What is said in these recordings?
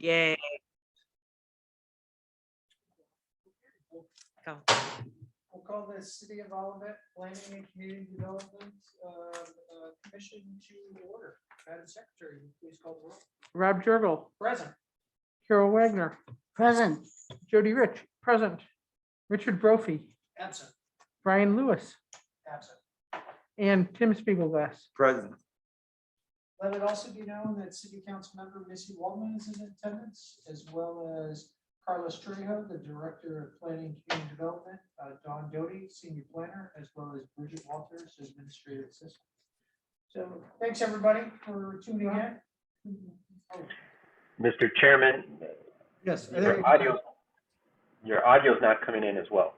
Yay. Go. We'll call the City of Olivet Planning and Community Development Commission to order. Madam Secretary, please call the roll. Rob Jurgel, Present. Carol Wagner, Present. Jody Rich, present. Richard Brophy, Absent. Brian Lewis, Absent. and Tim Spiegelglass. Present. Let it also be known that City Council member Missy Waldman is in attendance, as well as Carlos Trejo, the Director of Planning and Community Development, Don Doty, Senior Planner, as well as Bridget Walters, Administrative Assistant. So thanks, everybody, for tuning in. Oh, Mr. Chairman, yes. your audio is not coming in as well.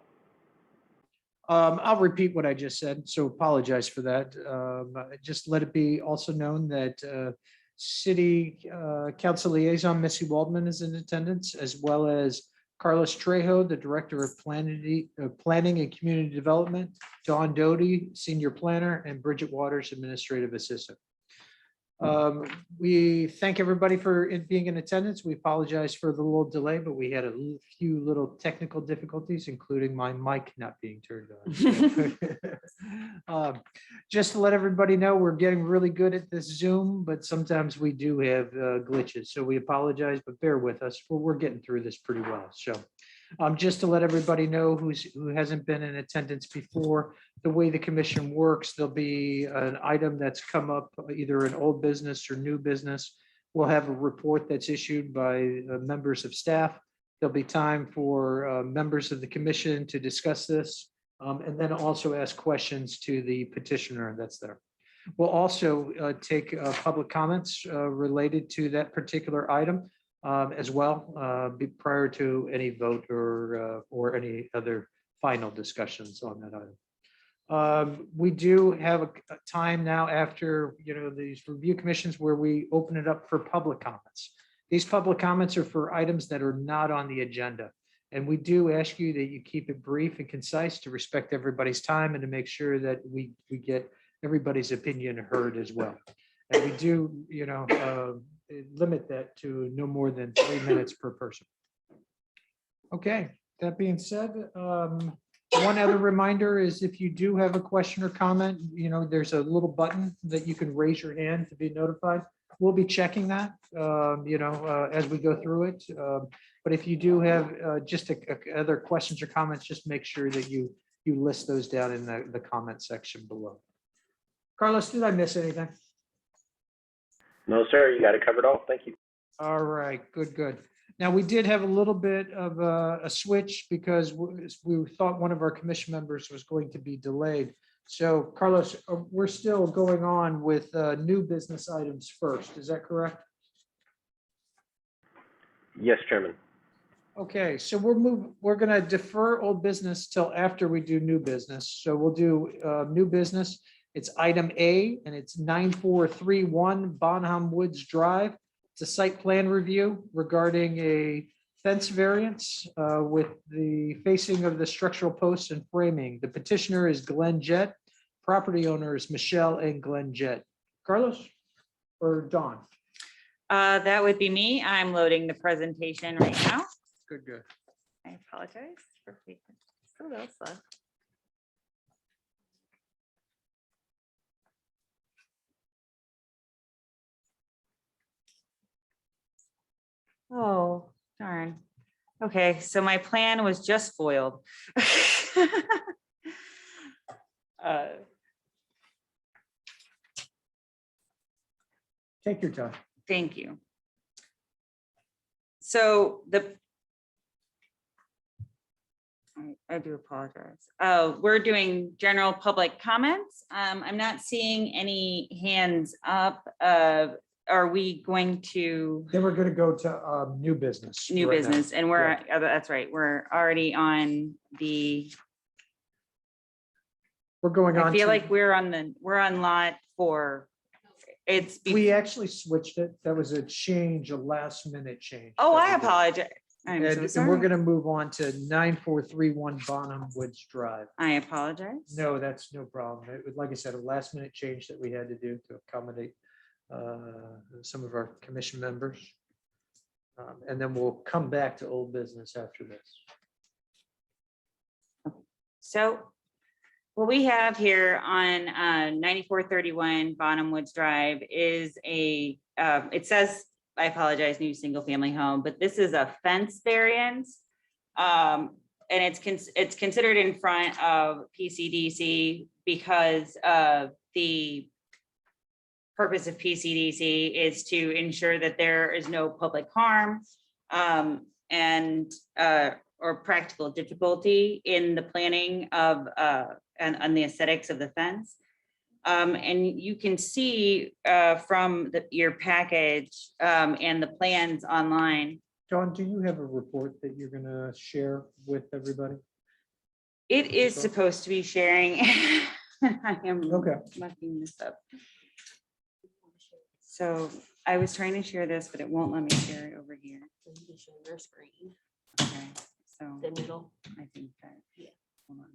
I'll repeat what I just said, so apologize for that. Just let it be also known that City Council Liaison Missy Waldman is in attendance, as well as Carlos Trejo, the Director of Planning and Community Development, Don Doty, Senior Planner, and Bridget Waters, Administrative Assistant. We thank everybody for being in attendance. We apologize for the little delay, but we had a few little technical difficulties, including my mic not being turned on. Just to let everybody know, we're getting really good at this Zoom, but sometimes we do have glitches. So we apologize, but bear with us. We're getting through this pretty well. So just to let everybody know who hasn't been in attendance before, the way the commission works, there'll be an item that's come up, either an old business or new business. We'll have a report that's issued by members of staff. There'll be time for members of the commission to discuss this, and then also ask questions to the petitioner that's there. We'll also take public comments related to that particular item as well, prior to any vote or any other final discussions on that item. We do have a time now after these review commissions where we open it up for public comments. These public comments are for items that are not on the agenda. And we do ask you that you keep it brief and concise to respect everybody's time and to make sure that we get everybody's opinion heard as well. And we do, limit that to no more than 3 minutes per person. Okay, that being said, one other reminder is if you do have a question or comment, there's a little button that you can raise your hand to be notified. We'll be checking that, as we go through it. But if you do have just other questions or comments, just make sure that you list those down in the comment section below. Carlos, did I miss anything? No, sir, you got it covered all. Thank you. All right, good. Now, we did have a little bit of a switch because we thought one of our commission members was going to be delayed. So Carlos, we're still going on with new business items first. Is that correct? Yes, Chairman. Okay, so we're going to defer old business till after we do new business. So we'll do new business. It's item A, and it's 9431 Bonham Woods Drive. It's a site plan review regarding a fence variance with the facing of the structural posts and framing. The petitioner is Glenn Jett. Property owner is Michelle and Glenn Jett. Carlos or Dawn? That would be me. I'm loading the presentation right now. Good. I apologize for being so little slow. Oh, darn. Okay, so my plan was just foiled. Take your time. Thank you. So I do apologize. Oh, we're doing general public comments. I'm not seeing any hands up. Are we going to? Then we're going to go to new business. New right business, now. and we're, that's right. We're already on the. We're going on. I feel to- like we're on lot 4. It's. We actually switched it. That was a last minute change. Oh, that I we did. apologize. I'm so And we're sorry. going to move on to 9431 Bonham Woods Drive. I apologize. No, that's no problem. It was, like I said, a last minute change that we had to do to accommodate some of our commission members. And then we'll come back to old business after this. So what we have here on 9431 Bonham Woods Drive is it says, I apologize, new single family home, but this is a fence variance. And it's considered in front of PCDC because the purpose of PCDC is to ensure that there is no public harm or practical difficulty in the planning of and the aesthetics of the fence. And you can see from your package and the plans online. Dawn, do you have a report that you're gonna share with everybody? It is supposed to be sharing. I am Okay. mucking this up. So I was trying to share this, but it won't let me share it over here. So you can show your screen, Okay, so the middle. I think that, Yeah. hold on.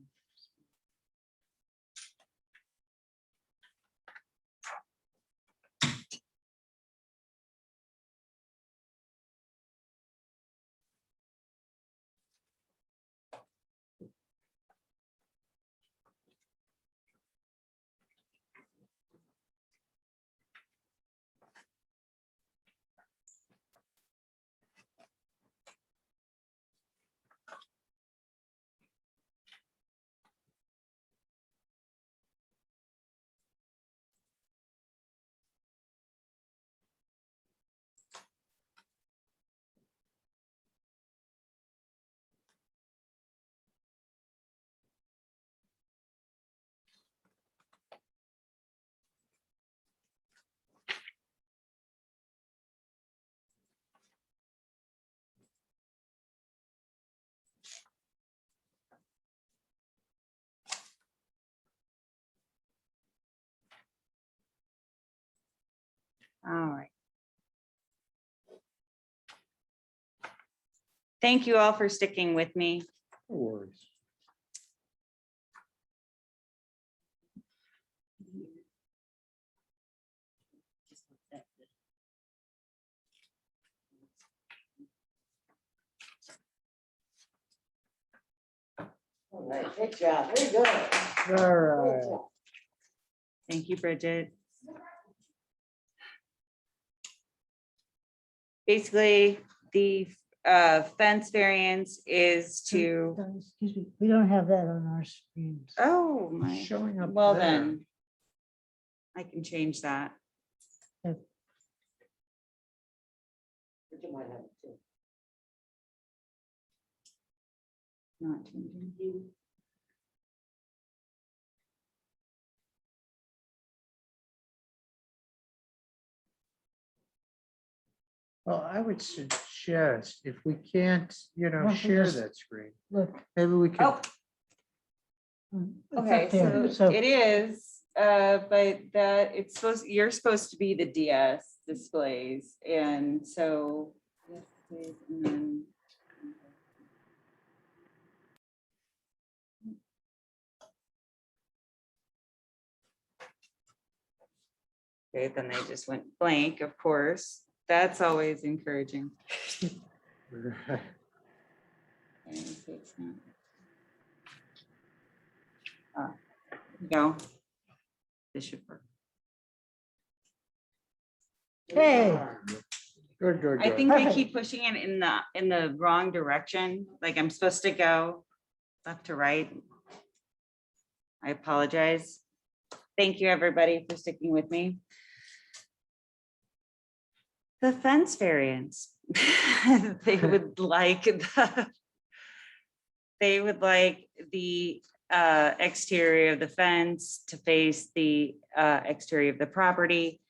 All right. Thank you all for sticking with me. No worries. All right, good job, very good. All Good right. job. Thank you, Bridget. Basically, the fence variance is to, Excuse me, we don't have that on our screens. oh my, Showing up well there. then. I can change that. But you might have it too. Not changing. Well, I would suggest if we can't, Why don't we share just- that screen, Look. maybe we could. Oh, it's up okay, there. so it is, but that you're supposed to be the DS displays, and so. And then. Okay, then they just went blank, of course. That's always encouraging. Okay, so it's not- there we go. This should work. Hey. Good, good, I good. think they Perfect. keep pushing it in the wrong direction, like I'm supposed to go left to right. I apologize. Thank you, everybody, for sticking with me. The fence variance. They would like the exterior of the fence to face the exterior of the property.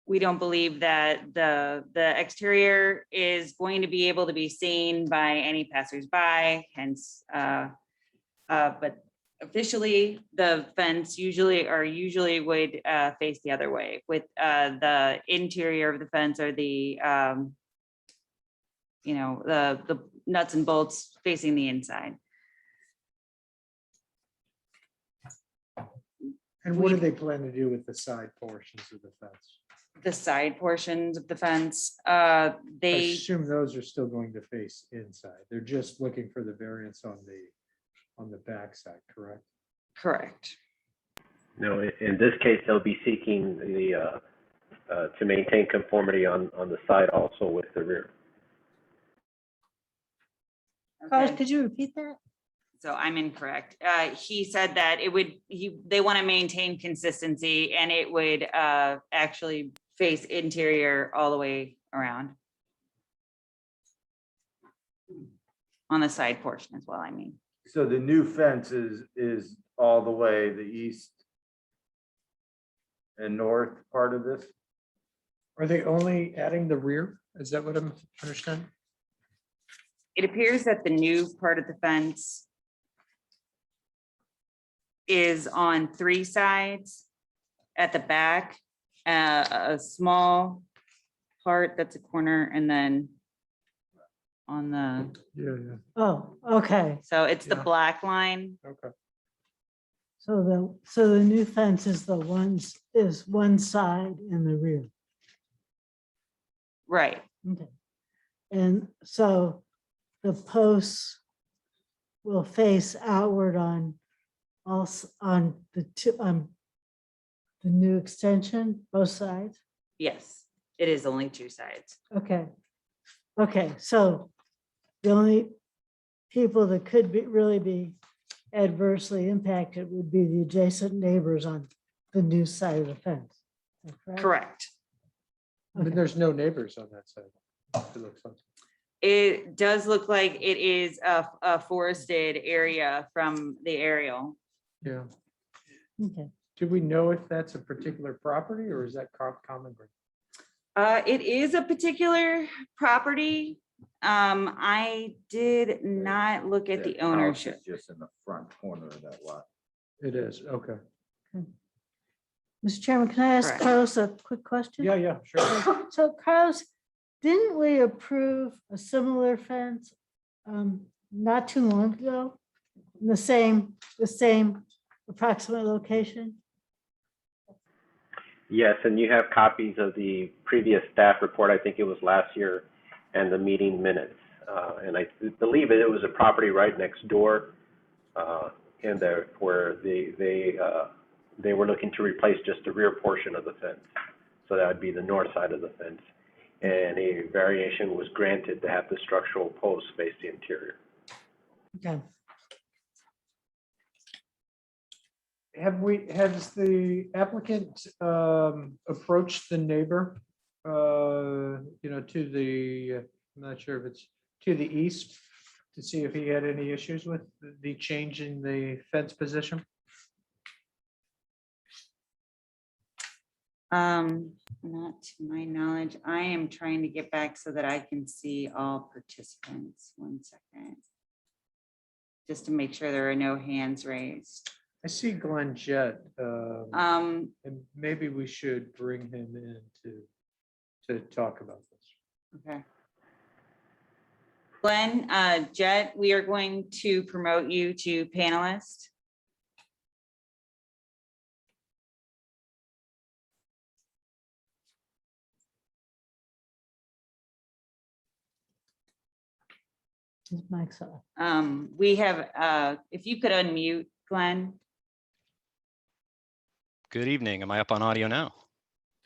We don't believe that the exterior is going to be able to be seen by any passersby, hence, but officially, the fence usually would face the other way, with the interior of the fence or the the nuts and bolts facing the inside. And what do they plan to do with the side portions of the fence? the side portions of the fence, I they, assume those are still going to face inside. They're just looking for the variance on the backside, correct? correct. No, in this case, they'll be seeking the, to maintain conformity on the side also with the rear. Carlos, Okay. could you repeat that? So I'm incorrect. He said that it would, they want to maintain consistency and it would actually face interior all the way around. On the side portion as well, I mean. So the new fence is all the way the east and north part of this? Are they only adding the rear? Is that what I'm understanding? It appears that the new part of the fence is on 3 sides at the back, a small part that's a corner, and then on the, Yeah, Oh, okay. so it's the Yeah. black line. okay. So the new fence is one side and the rear. Right, Okay. And so the posts will face outward on on the new extension, both sides. yes, it is only 2 sides. Okay. Okay, so the only people that could really be adversely impacted would be the adjacent neighbors on the new side of the fence. Is that correct? Correct. I mean, Okay. there's no neighbors on that side. It looks like. It does look like it is a forested area from the aerial. Yeah. Okay. Do we know if that's a particular property or is that common ground? It is a particular property. I did not look at the That house ownership. is just in the front corner of that lot. It is, okay. Mr. Chairman, can I ask Correct. Carlos a quick question? Yeah, sure. So Carlos, didn't we approve a similar fence not too long ago? In the same approximate location? Yes, and you have copies of the previous staff report, I think it was last year, and the meeting minutes. And I believe it was a property right next door in there where they were looking to replace just the rear portion of the fence. So that would be the north side of the fence. And a variation was granted to have the structural posts face the interior. Okay. Has the applicant approached the neighbor, to the, I'm not sure if it's to the east, to see if he had any issues with the change in the fence position? Not to my knowledge. I am trying to get back so that I can see all participants. 1 second. Just to make sure there are no hands raised. I see Glenn Jett, and maybe we should bring him in to talk about this. Okay. Glenn, Jet, we are going to promote you to panelist. His mic's off. We have, if you could unmute Glenn. Good evening. Am I up on audio now?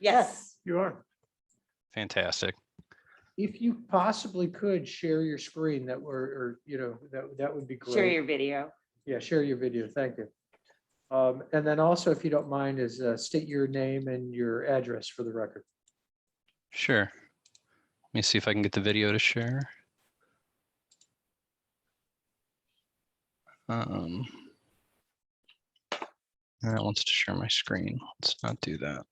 Yes. You are. Fantastic. If you possibly could share your screen, that that would be great. Share your video. Yeah, share your video. Thank you. And then also, if you don't mind, is state your name and your address for the record. Sure. Let me see if I can get the video to share. It wants to share my screen. Let's not do that.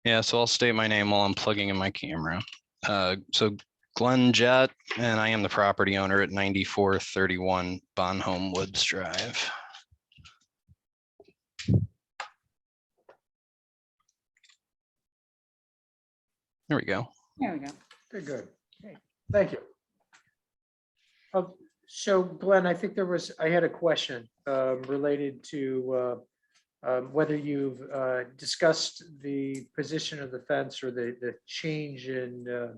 Yeah, so I'll state my name while I'm plugging in my camera. So Glenn Jett, and I am the property owner at 9431 Bonhome Woods Drive. There we go. There we go. Okay, good. Thank you. So Glenn, I think I had a question related to whether you've discussed the position of the fence or the change in,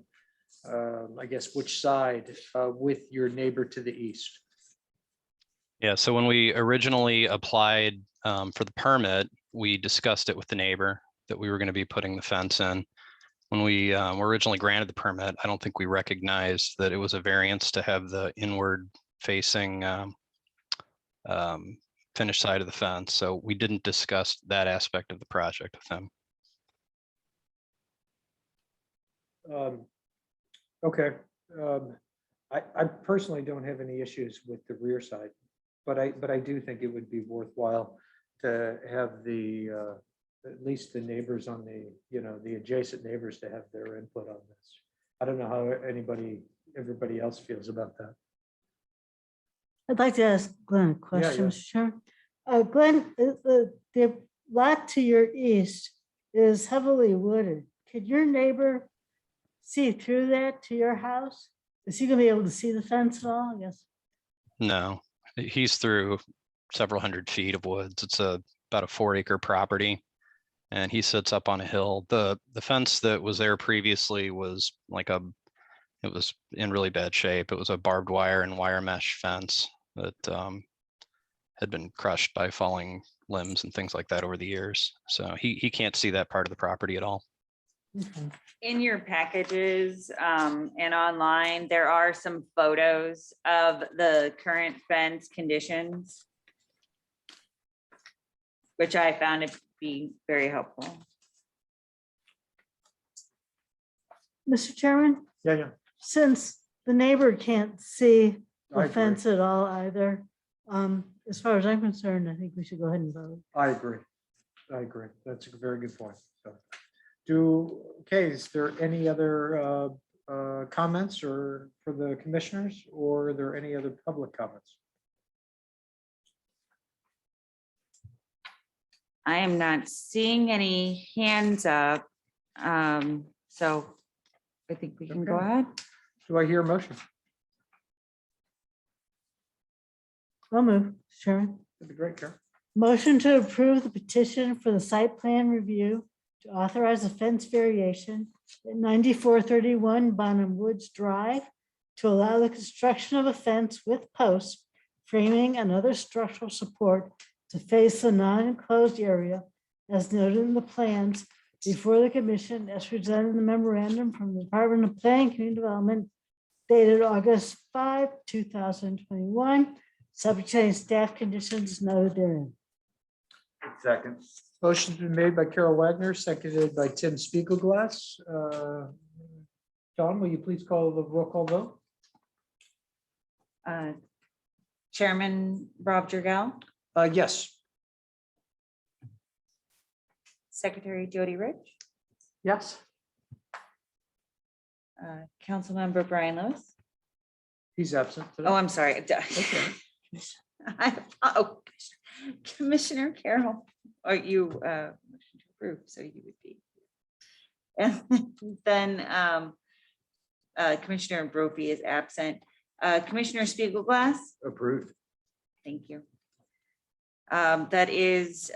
I guess, which side with your neighbor to the east. Yeah, so when we originally applied for the permit, we discussed it with the neighbor that we were going to be putting the fence in. When we were originally granted the permit, I don't think we recognized that it was a variance to have the inward facing finished side of the fence. So we didn't discuss that aspect of the project with them. Okay. I personally don't have any issues with the rear side, but I do think it would be worthwhile to have the, at least the neighbors on the, the adjacent neighbors to have their input on this. I don't know how everybody else feels about that. I'd like to ask Glenn a question, yeah. Mr. Chairman. Glenn, the lot to your east is heavily wooded. Could your neighbor see through that to your house? Is he gonna be able to see the fence at all? I guess. No, he's through several hundred feet of woods. It's about a 4-acre property. And he sits up on a hill. The fence that was there previously was it was in really bad shape. It was a barbed wire and wire mesh fence that had been crushed by falling limbs and things like that over the years. So he can't see that part of the property at all. Okay. In your packages and online, there are some photos of the current fence conditions, which I found to be very helpful. Mr. Chairman, Yeah. since the neighbor can't see I the agree. fence at all either, as far as I'm concerned, I think we should go ahead and vote. I agree. That's a very good point. So, is there any other comments or for the commissioners, or are there any other public comments? I am not seeing any hands up. So I think we can go Okay. ahead. Do I hear a motion? I'll move, Chairman. That'd be great, Karen. Motion to approve the petition for the site plan review to authorize a fence variation at 9431 Bonham Woods Drive to allow the construction of a fence with posts, framing, and other structural support to face the non-enclosed area as noted in the plans before the commission as presented in the memorandum from the Department of Planning and Community Development dated August 5, 2021, subject to any staff conditions noted therein. Second. Motion's been made by Carol Wagner, seconded by Tim Spiegelglass. John, will you please call the roll call vote? Chairman Rob Jurgell, Yes. Secretary Jody Rich, Yes. Councilmember Brian Lewis. He's absent today. Oh, I'm sorry. Okay. Oh, Commissioner Carroll, or you motion to approve, so you would be. And then Commissioner Brophy is absent. Commissioner Spiegelglass, Approved. thank you. That is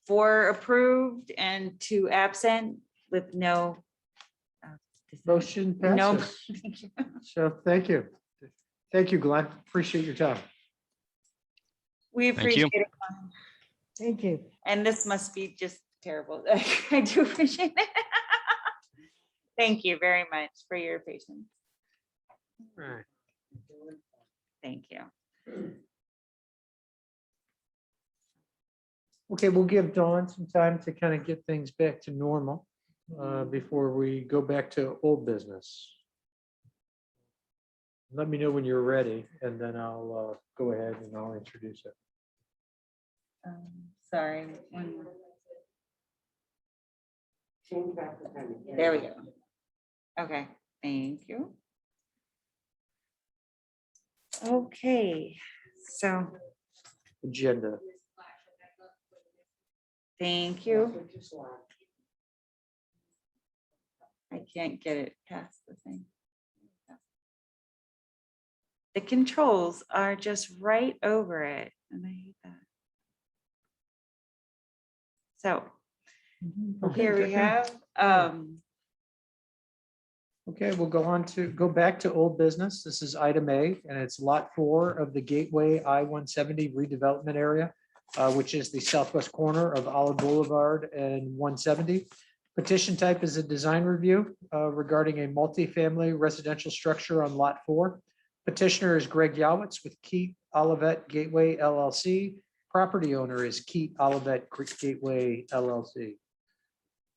4 approved and 2 absent with no. Motion No. passes. Thank you. So thank you. Thank you, Glenn. Appreciate your time. We Thank you. appreciate it. Thank you. And this must be just terrible. I do appreciate it. Thank you very much for your patience. Right. Thank you. Okay, we'll give Dawn some time to kind of get things back to normal before we go back to old business. Let me know when you're ready, and then I'll go ahead and I'll introduce it. Sorry. one more. Change back the time. There we go. Okay, thank you. Okay, so Agenda. thank you. I can't get it past the thing. The controls are just right over it, and I hate that. So Okay, here we good. have, Okay, we'll go back to old business. This is item A, and it's lot 4 of the Gateway I-170 redevelopment area, which is the southwest corner of Olive Boulevard and 170. Petition type is a design review regarding a multifamily residential structure on lot 4. Petitioner is Greg Yowitz with Keat Olivet Gateway LLC. Property owner is Keat Olivet Gateway LLC.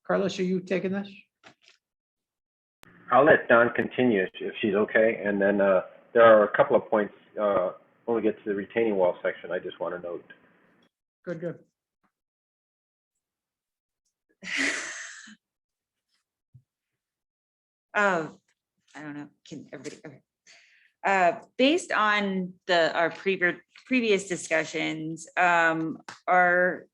Carlos, are you taking this? I'll let Dawn continue if she's okay. And then there are a couple of points when we get to the retaining wall section I just want to note. Good. I don't know, can everybody, okay. Based on our previous discussions, our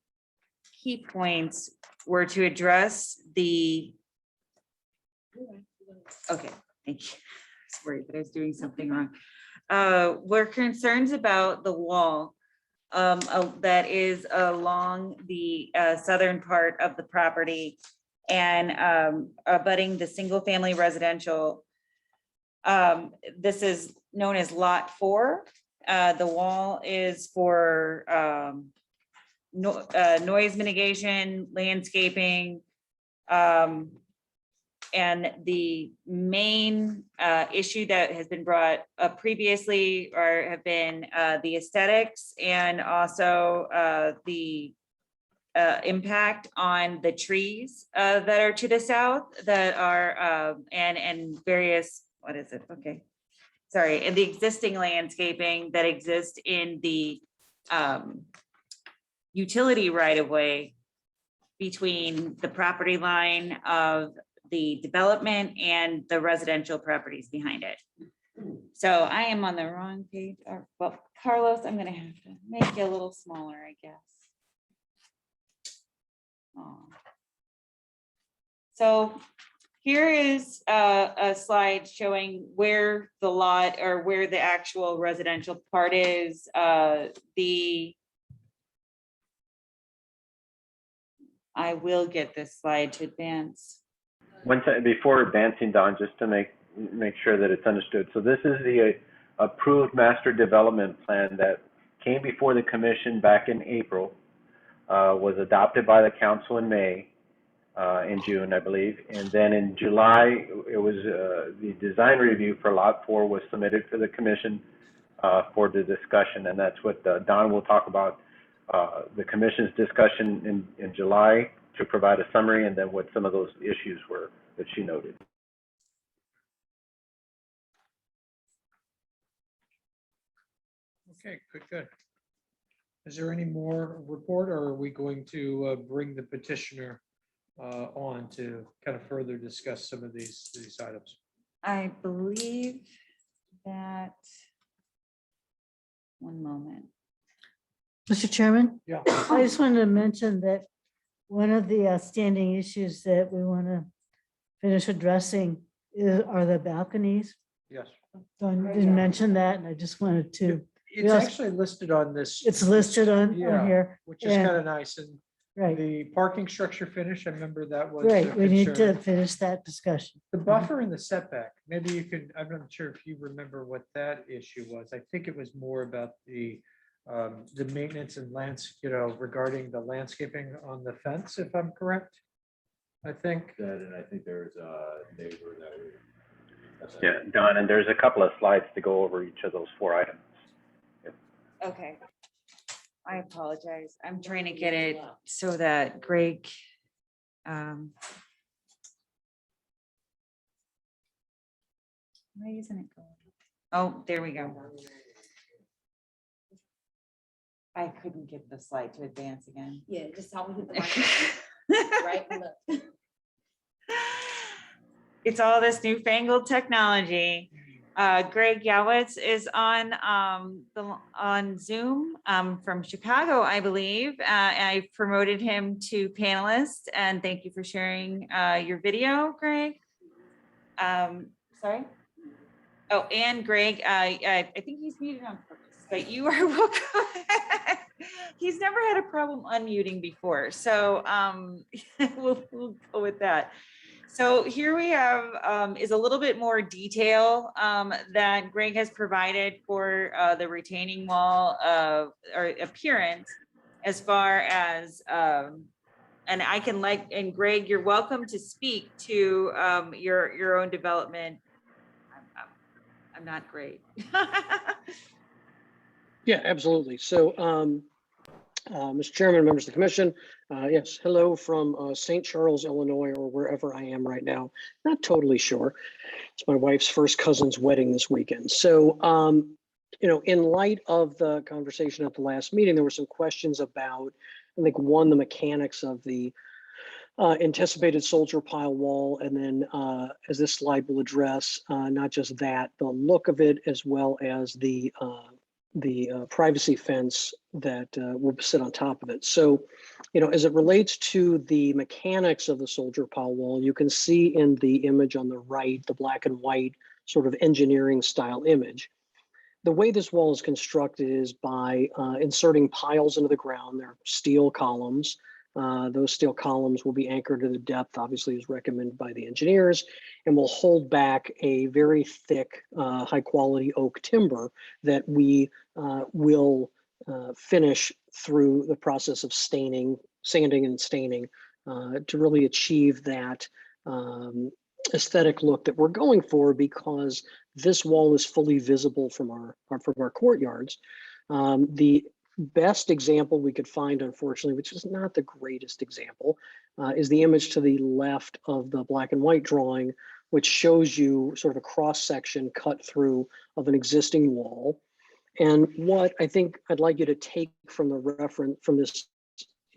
key points were to address the, okay, thank you. I was worried that I was doing something wrong. We're concerns about the wall that is along the southern part of the property and abutting the single family residential. This is known as lot 4. The wall is for noise mitigation, landscaping. And the main issue that has been brought up previously have been the aesthetics and also the impact on the trees that are to the south that are and various, what is it? Okay. Sorry, and the existing landscaping that exists in the utility right of way between the property line of the development and the residential properties behind it. So I am on the wrong page. Well, Carlos, I'm gonna have to make it a little smaller, I guess. Aw. So here is a slide showing where the lot or where the actual residential part is. I will get this slide to advance. Before advancing, Don, just to make sure that it's understood. So this is the approved master development plan that came before the commission back in April, was adopted by the council in May, in June, I believe. And then in July, it was the design review for lot 4 was submitted to the commission for the discussion. And that's what Don will talk about, the commission's discussion in July to provide a summary, and then what some of those issues were that she noted. Okay, good. Is there any more report, or are we going to bring the petitioner on to kind of further discuss some of these items? I believe that, one moment. Mr. Chairman, Yeah. I just wanted to mention that one of the outstanding issues that we want to finish addressing are the balconies. Yes. Don didn't mention that, and I just wanted to, It's Yes. actually listed on this. it's listed on Yeah, here. which is and- kind of nice. And Right, the parking structure finish, I remember that was. a right. We need to concern. finish that discussion. The buffer and the setback, maybe you could, I'm not sure if you remember what that issue was. I think it was more about the maintenance and regarding the landscaping on the fence, if I'm correct. I think. That, and I think there's a neighbor that would. Yeah, Don, and there's a couple of slides to go over each of those 4 items. Okay. I apologize. I'm trying to get it so that Greg. Why isn't it going? Oh, there we go. I couldn't get the slide to advance again. Yeah, just tell me hit the microphone, right? And look. It's all this newfangled technology. Greg Yowitz is on Zoom from Chicago, I believe. I promoted him to panelist, and thank you for sharing your video, Greg. Sorry. Oh, and Greg, I think he's muted on purpose, but you are welcome. He's never had a problem unmuting before, so we'll go with that. So here we have is a little bit more detail that Greg has provided for the retaining wall of or appearance as far as and I can and Greg, you're welcome to speak to your own development. I'm not great. Yeah, absolutely. So, Mr. Chairman, members of the commission, yes, hello from St. Charles, Illinois, or wherever I am right now. Not totally sure. It's my wife's first cousin's wedding this weekend. So, in light of the conversation at the last meeting, there were some questions about, I think, one, the mechanics of the anticipated soldier pile wall, and then as this slide will address, not just that, the look of it, as well as the privacy fence that will sit on top of it. So, as it relates to the mechanics of the soldier pile wall, you can see in the image on the right, the black and white sort of engineering style image. The way this wall is constructed is by inserting piles into the ground. They're steel columns. Those steel columns will be anchored to the depth, obviously, as recommended by the engineers, and will hold back a very thick, high quality oak timber that we will finish through the process of sanding and staining to really achieve that aesthetic look that we're going for, because this wall is fully visible from our courtyards. The best example we could find, unfortunately, which is not the greatest example, is the image to the left of the black and white drawing, which shows you sort of a cross section cut through of an existing wall. And what I think I'd like you to take from the reference from this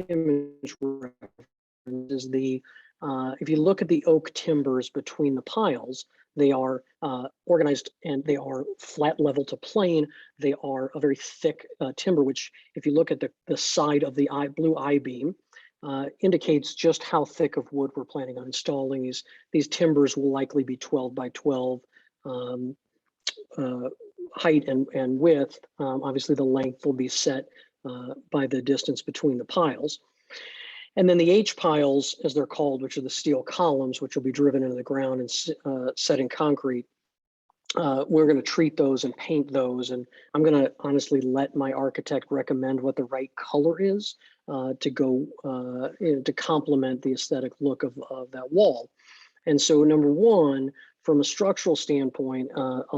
image reference is if you look at the oak timbers between the piles, they are organized and they are flat level to plane. They are a very thick timber, which if you look at the side of the blue I-beam, indicates just how thick of wood we're planning on installing. These timbers will likely be 12 by 12 height and width. Obviously the length will be set by the distance between the piles. And then the H piles, as they're called, which are the steel columns, which will be driven into the ground and set in concrete, we're going to treat those and paint those. And I'm going to honestly let my architect recommend what the right color is to go to complement the aesthetic look of that wall. And so, number one, from a structural standpoint, an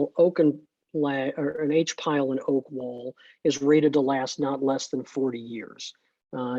H pile and oak wall is rated to last not less than 40 years.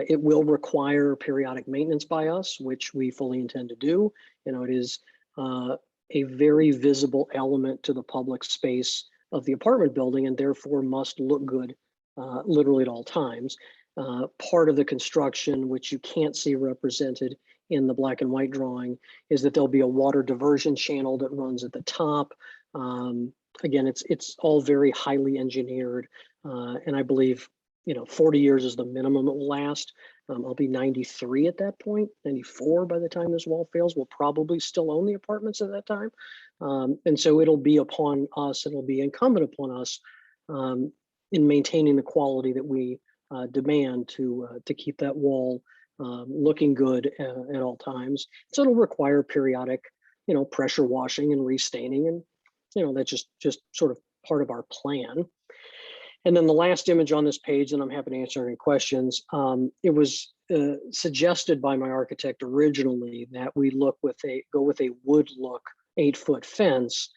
It will require periodic maintenance by us, which we fully intend to do. It is a very visible element to the public space of the apartment building, and therefore must look good literally at all times. Part of the construction, which you can't see represented in the black and white drawing, is that there'll be a water diversion channel that runs at the top. Again, it's all very highly engineered, and I believe 40 years is the minimum it will last. I'll be 93 at that point, 94 by the time this wall fails. We'll probably still own the apartments at that time. And so it'll be upon us, it'll be incumbent upon us in maintaining the quality that we demand to keep that wall looking good at all times. So it'll require periodic, pressure washing and restaining, and that's just sort of part of our plan. And then the last image on this page, and I'm happy to answer any questions, it was suggested by my architect originally that we go with a wood look 8-foot fence.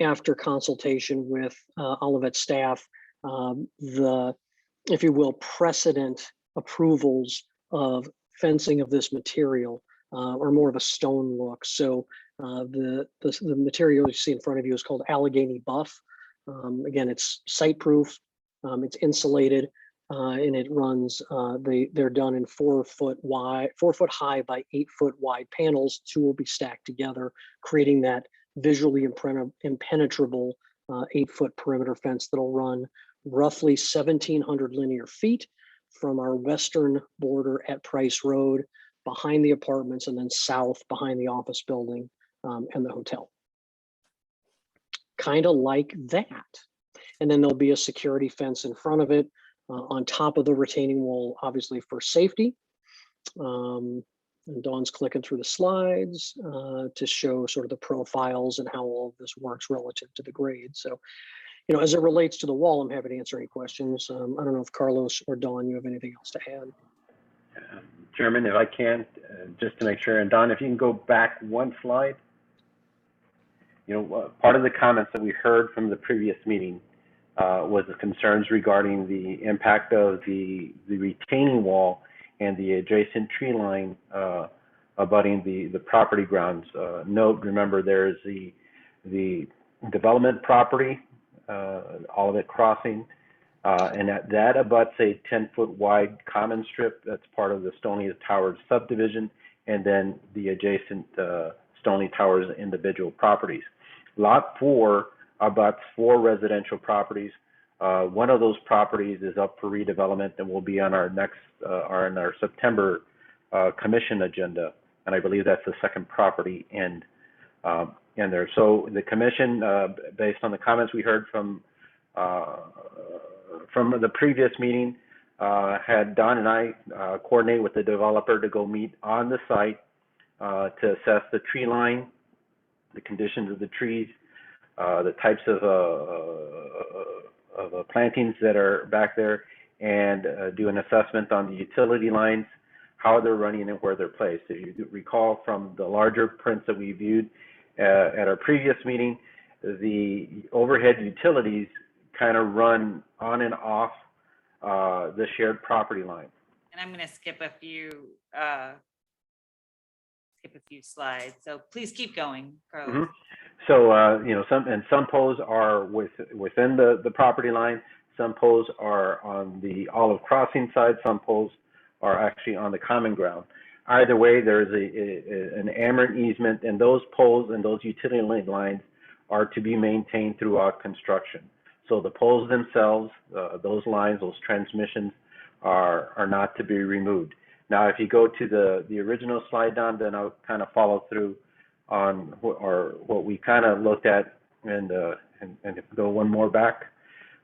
After consultation with Olivet staff, if you will, precedent approvals of fencing of this material are more of a stone look. So the material you see in front of you is called Allegheny buff. Again, it's site-proof. It's insulated, and it runs. They're done in 4 foot high by 8 foot wide panels. 2 will be stacked together, creating that visually impenetrable 8-foot perimeter fence that'll run roughly 1,700 linear feet from our western border at Price Road, behind the apartments, and then south behind the office building and the hotel. Kind of like that. And then there'll be a security fence in front of it. on top of the retaining wall, obviously for safety. And Dawn's clicking through the slides to show sort of the profiles and how all of this works relative to the grade. So, as it relates to the wall, I'm happy to answer any questions. I don't know if Carlos or Dawn, you have anything else to add. Chairman, if I can, just to make sure, and Don, if you can go back one slide. Part of the comments that we heard from the previous meeting was the concerns regarding the impact of the retaining wall and the adjacent tree line abutting the property grounds. Note, remember, there's the development property, all of it crossing, and that abuts a 10-foot wide common strip that's part of the Stoney Towers subdivision, and then the adjacent Stoney Towers individual properties. Lot 4 abuts 4 residential properties. One of those properties is up for redevelopment and will be on our next, on our September commission agenda, and I believe that's the second property in there. So the commission, based on the comments we heard from the previous meeting, had Don and I coordinate with the developer to go meet on the site to assess the tree line, the conditions of the trees, the types of plantings that are back there, and do an assessment on the utility lines, how they're running and where they're placed. If you recall from the larger prints that we viewed at our previous meeting, the overhead utilities kind of run on and off the shared property line. And I'm going to skip a few slides. So please keep going, Carlos. Mm-hmm. So, some poles are within the property line. Some poles are on the olive crossing side. Some poles are actually on the common ground. Either way, there's an Ameren easement, and those poles and those utility lines are to be maintained throughout construction. So the poles themselves, those lines, those transmissions are not to be removed. Now, if you go to the original slide, Don, then I'll kind of follow through on what we kind of looked at, and go one more back.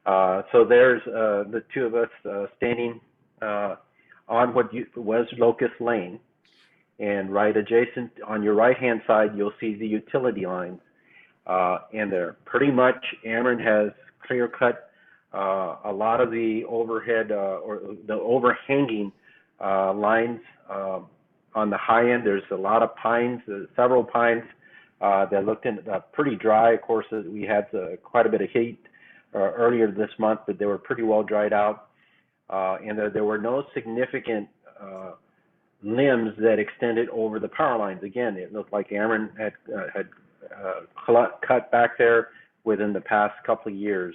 So there's the two of us standing on what was Locust Lane, and right adjacent on your right-hand side, you'll see the utility lines, and they're pretty much, Ameren has clear-cut a lot of the overhead or the overhanging lines on the high end. There's a lot of pines, several pines that looked pretty dry. Of course, we had quite a bit of heat earlier this month, but they were pretty well dried out. And there were no significant limbs that extended over the power lines. Again, it looked like Ameren had cut back there within the past couple of years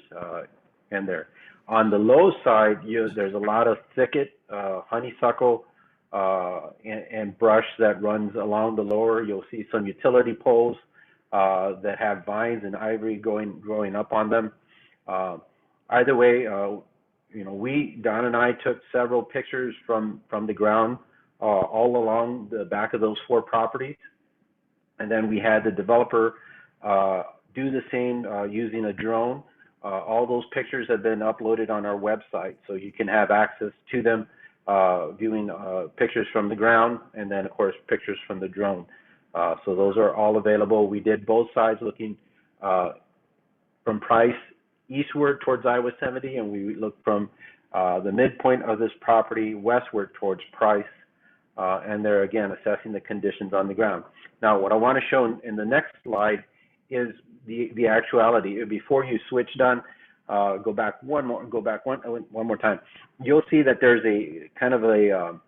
in there. On the low side, there's a lot of thicket, honeysuckle, and brush that runs along the lower. You'll see some utility poles that have vines and ivy growing up on them. Either way, Don and I took several pictures from the ground all along the back of those 4 properties, and then we had the developer do the same using a drone. All those pictures have been uploaded on our website, so you can have access to them, viewing pictures from the ground, and then of course pictures from the drone. So those are all available. We did both sides, looking from Price eastward towards Iowa 70, and we looked from the midpoint of this property westward towards Price, and they're again assessing the conditions on the ground. Now, what I want to show in the next slide is the actuality. Before you switch, Don, go back one more time. You'll see that there's a kind of a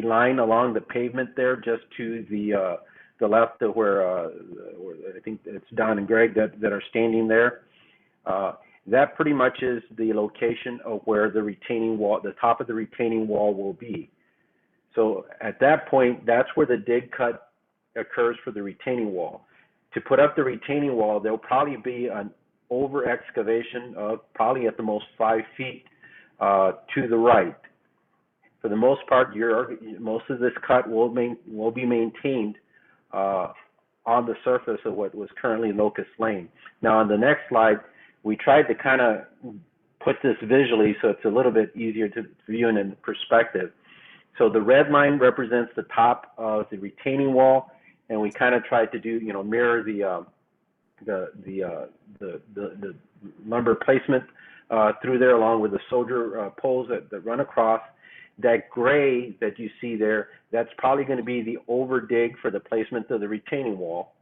line along the pavement there, just to the left of where I think it's Don and Greg that are standing there. That pretty much is the location of where the retaining wall, the top of the retaining wall, will be. So at that point, that's where the dig cut occurs for the retaining wall. To put up the retaining wall, there'll probably be an over excavation of probably at the most 5 feet to the right. For the most part, most of this cut will be maintained on the surface of what was currently Locust Lane. Now, on the next slide, we tried to kind of put this visually so it's a little bit easier to view in perspective. So the red line represents the top of the retaining wall, and we kind of tried to do, you know, mirror the lumber placement through there, along with the soldier poles that run across. That gray that you see there, that's probably going to be the over dig for the placement of the retaining wall.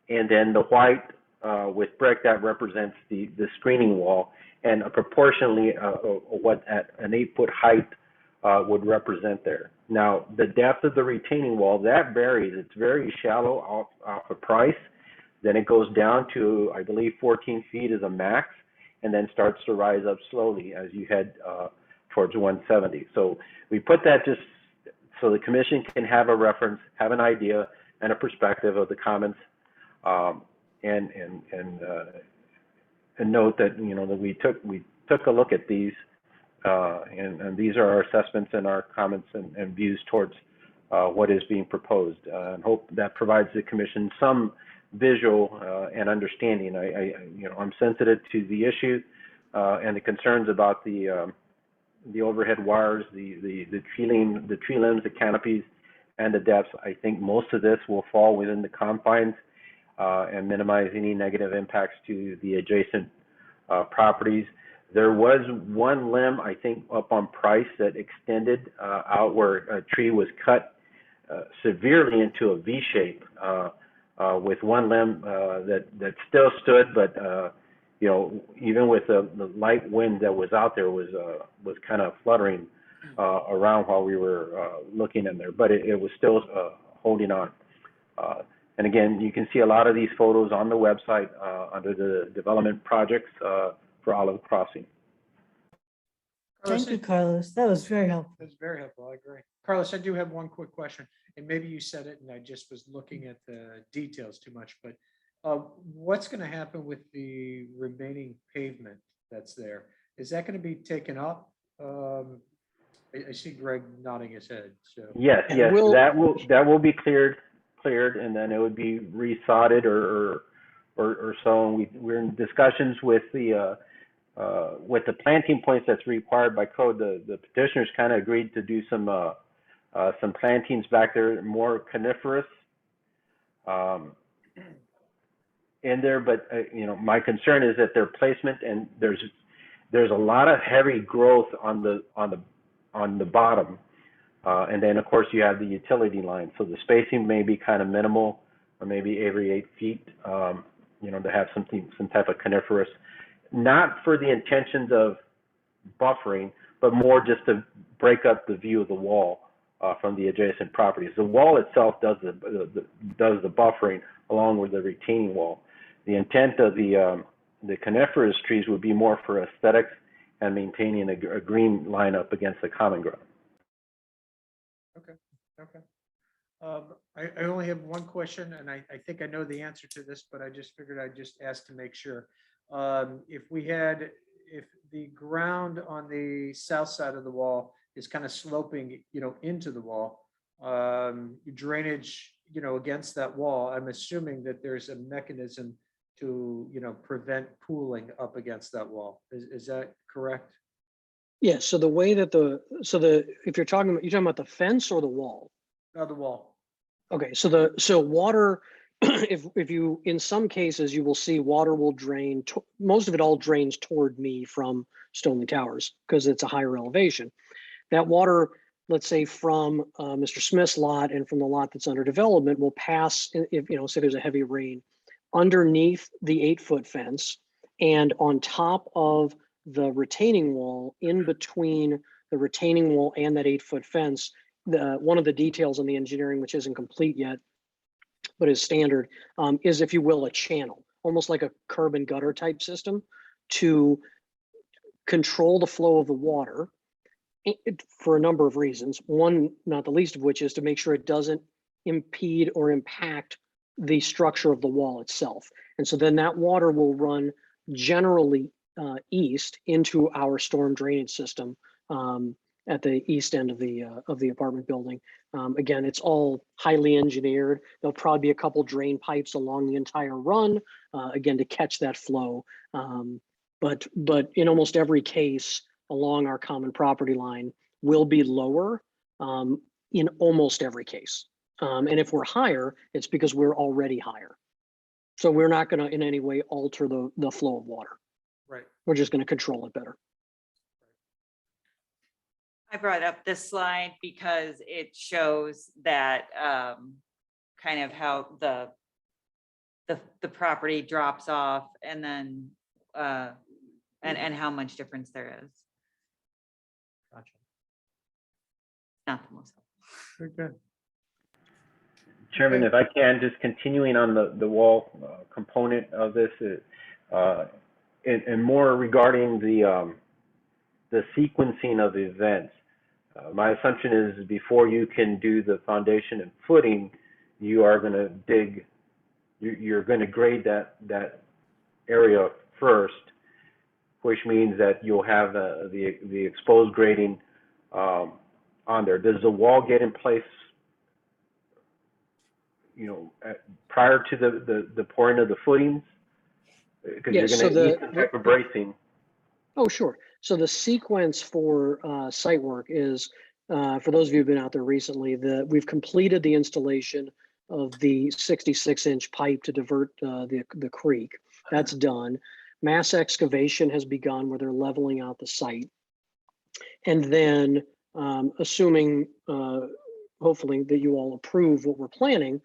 And then the white with brick, that represents the screening wall, and proportionally what at an 8-foot height would represent there. Now, the depth of the retaining wall, that varies. It's very shallow off a price. Then it goes down to, I believe, 14 feet is a max, and then starts to rise up slowly as you head towards 170. So we put that just so the commission can have a reference, have an idea, and a perspective of the comments, and note that, you know, that we took a look at these, and these are our assessments and our comments and views towards what is being proposed, and hope that provides the commission some visual and understanding. I'm sensitive to the issue and the concerns about the overhead wires, the tree limbs, the canopies, and the depths. I think most of this will fall within the confines and minimize any negative impacts to the adjacent properties. There was one limb, I think, up on Price that extended out where a tree was cut severely into a V shape with one limb that still stood, but you know, even with the light wind that was out there was kind of fluttering around while we were looking in there, but it was still holding on. And again, you can see a lot of these photos on the website under the development projects for Olive Crossing. Carlos, Thank you, Carlos. That was very helpful. That's very helpful. I agree. Carlos, I do have one quick question, and maybe you said it and I just was looking at the details too much, but what's going to happen with the remaining pavement that's there? Is that going to be taken up? I see Greg nodding his head. So Yes, And yes, we'll- that will be cleared, and then it would be resodded or so. And we're in discussions with the planting points that's required by code. The petitioners kind of agreed to do some plantings back there, more coniferous in there. But you know, my concern is that their placement, and there's a lot of heavy growth on the bottom, and then of course you have the utility line. So the spacing may be kind of minimal, or maybe every 8 feet. You know, to have some type of coniferous, not for the intentions of buffering, but more just to break up the view of the wall from the adjacent properties. The wall itself does the buffering along with the retaining wall. The intent of the coniferous trees would be more for aesthetics and maintaining a green line up against the common ground. okay. I only have one question, and I think I know the answer to this, but I just figured I'd just ask to make sure. If the ground on the south side of the wall is kind of sloping, you know, into the wall, drainage, you know, against that wall, I'm assuming that there's a mechanism to, you know, prevent pooling up against that wall. Is that correct? Yeah, so the way that if you're talking about the fence or the wall? No, the wall. Okay, so water, if you, in some cases, you will see water will drain, most of it all drains toward me from Stoneleigh Towers because it's a higher elevation. That water, let's say from Mr. Smith's lot and from the lot that's under development, will pass, if you know, say there's a heavy rain, underneath the 8-foot fence and on top of the retaining wall, in between the retaining wall and that 8-foot fence. One of the details on the engineering, which isn't complete yet, but is standard, is, if you will, a channel, almost like a curb and gutter type system to control the flow of the water for a number of reasons. One, not the least of which, is to make sure it doesn't impede or impact the structure of the wall itself. And so then that water will run generally east into our storm drainage system at the east end of the apartment building. Again, it's all highly engineered. There'll probably be a couple drain pipes along the entire run, again, to catch that flow. But in almost every case along our common property line will be lower in almost every case. And if we're higher, it's because we're already higher. So we're not going to in any way alter the flow of water. Right. We're just going to control it better. I brought up this slide because it shows that kind of how the property drops off and then and how much difference there is. Gotcha. Not the most. Very good. Chairman, if I can, just continuing on the wall component of this, and more regarding the sequencing of the events. My assumption is before you can do the foundation and footing, you are going to dig. You're going to grade that area first, which means that you'll have the exposed grading on there. Does the wall get in place, prior to the pouring of the footings? Because Yeah, you're so going to need some type of bracing. Oh, sure. So the sequence for site work is, for those of you who've been out there recently, we've completed the installation of the 66-inch pipe to divert the creek. That's done. Mass excavation has begun where they're leveling out the site. And then assuming, hopefully that you all approve what we're planning,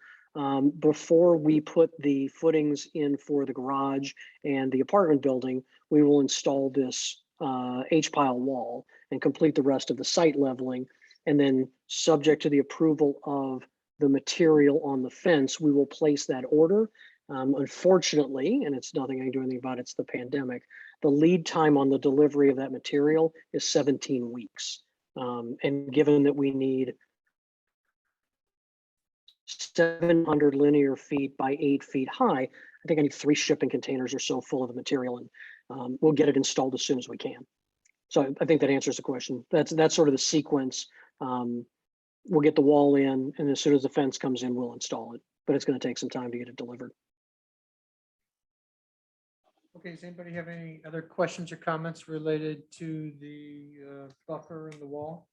before we put the footings in for the garage and the apartment building, we will install this H-pile wall and complete the rest of the site leveling. And then subject to the approval of the material on the fence, we will place that order. Unfortunately, and it's nothing I can do anything about, it's the pandemic, the lead time on the delivery of that material is 17 weeks. And given that we need 700 linear feet by 8 feet high, I think I need 3 shipping containers or so full of the material, and we'll get it installed as soon as we can. So I think that answers the question. That's sort of the sequence. We'll get the wall in, and as soon as the fence comes in, we'll install it, but it's going to take some time to get it delivered. Okay, does anybody have any other questions or comments related to the buffer and the wall?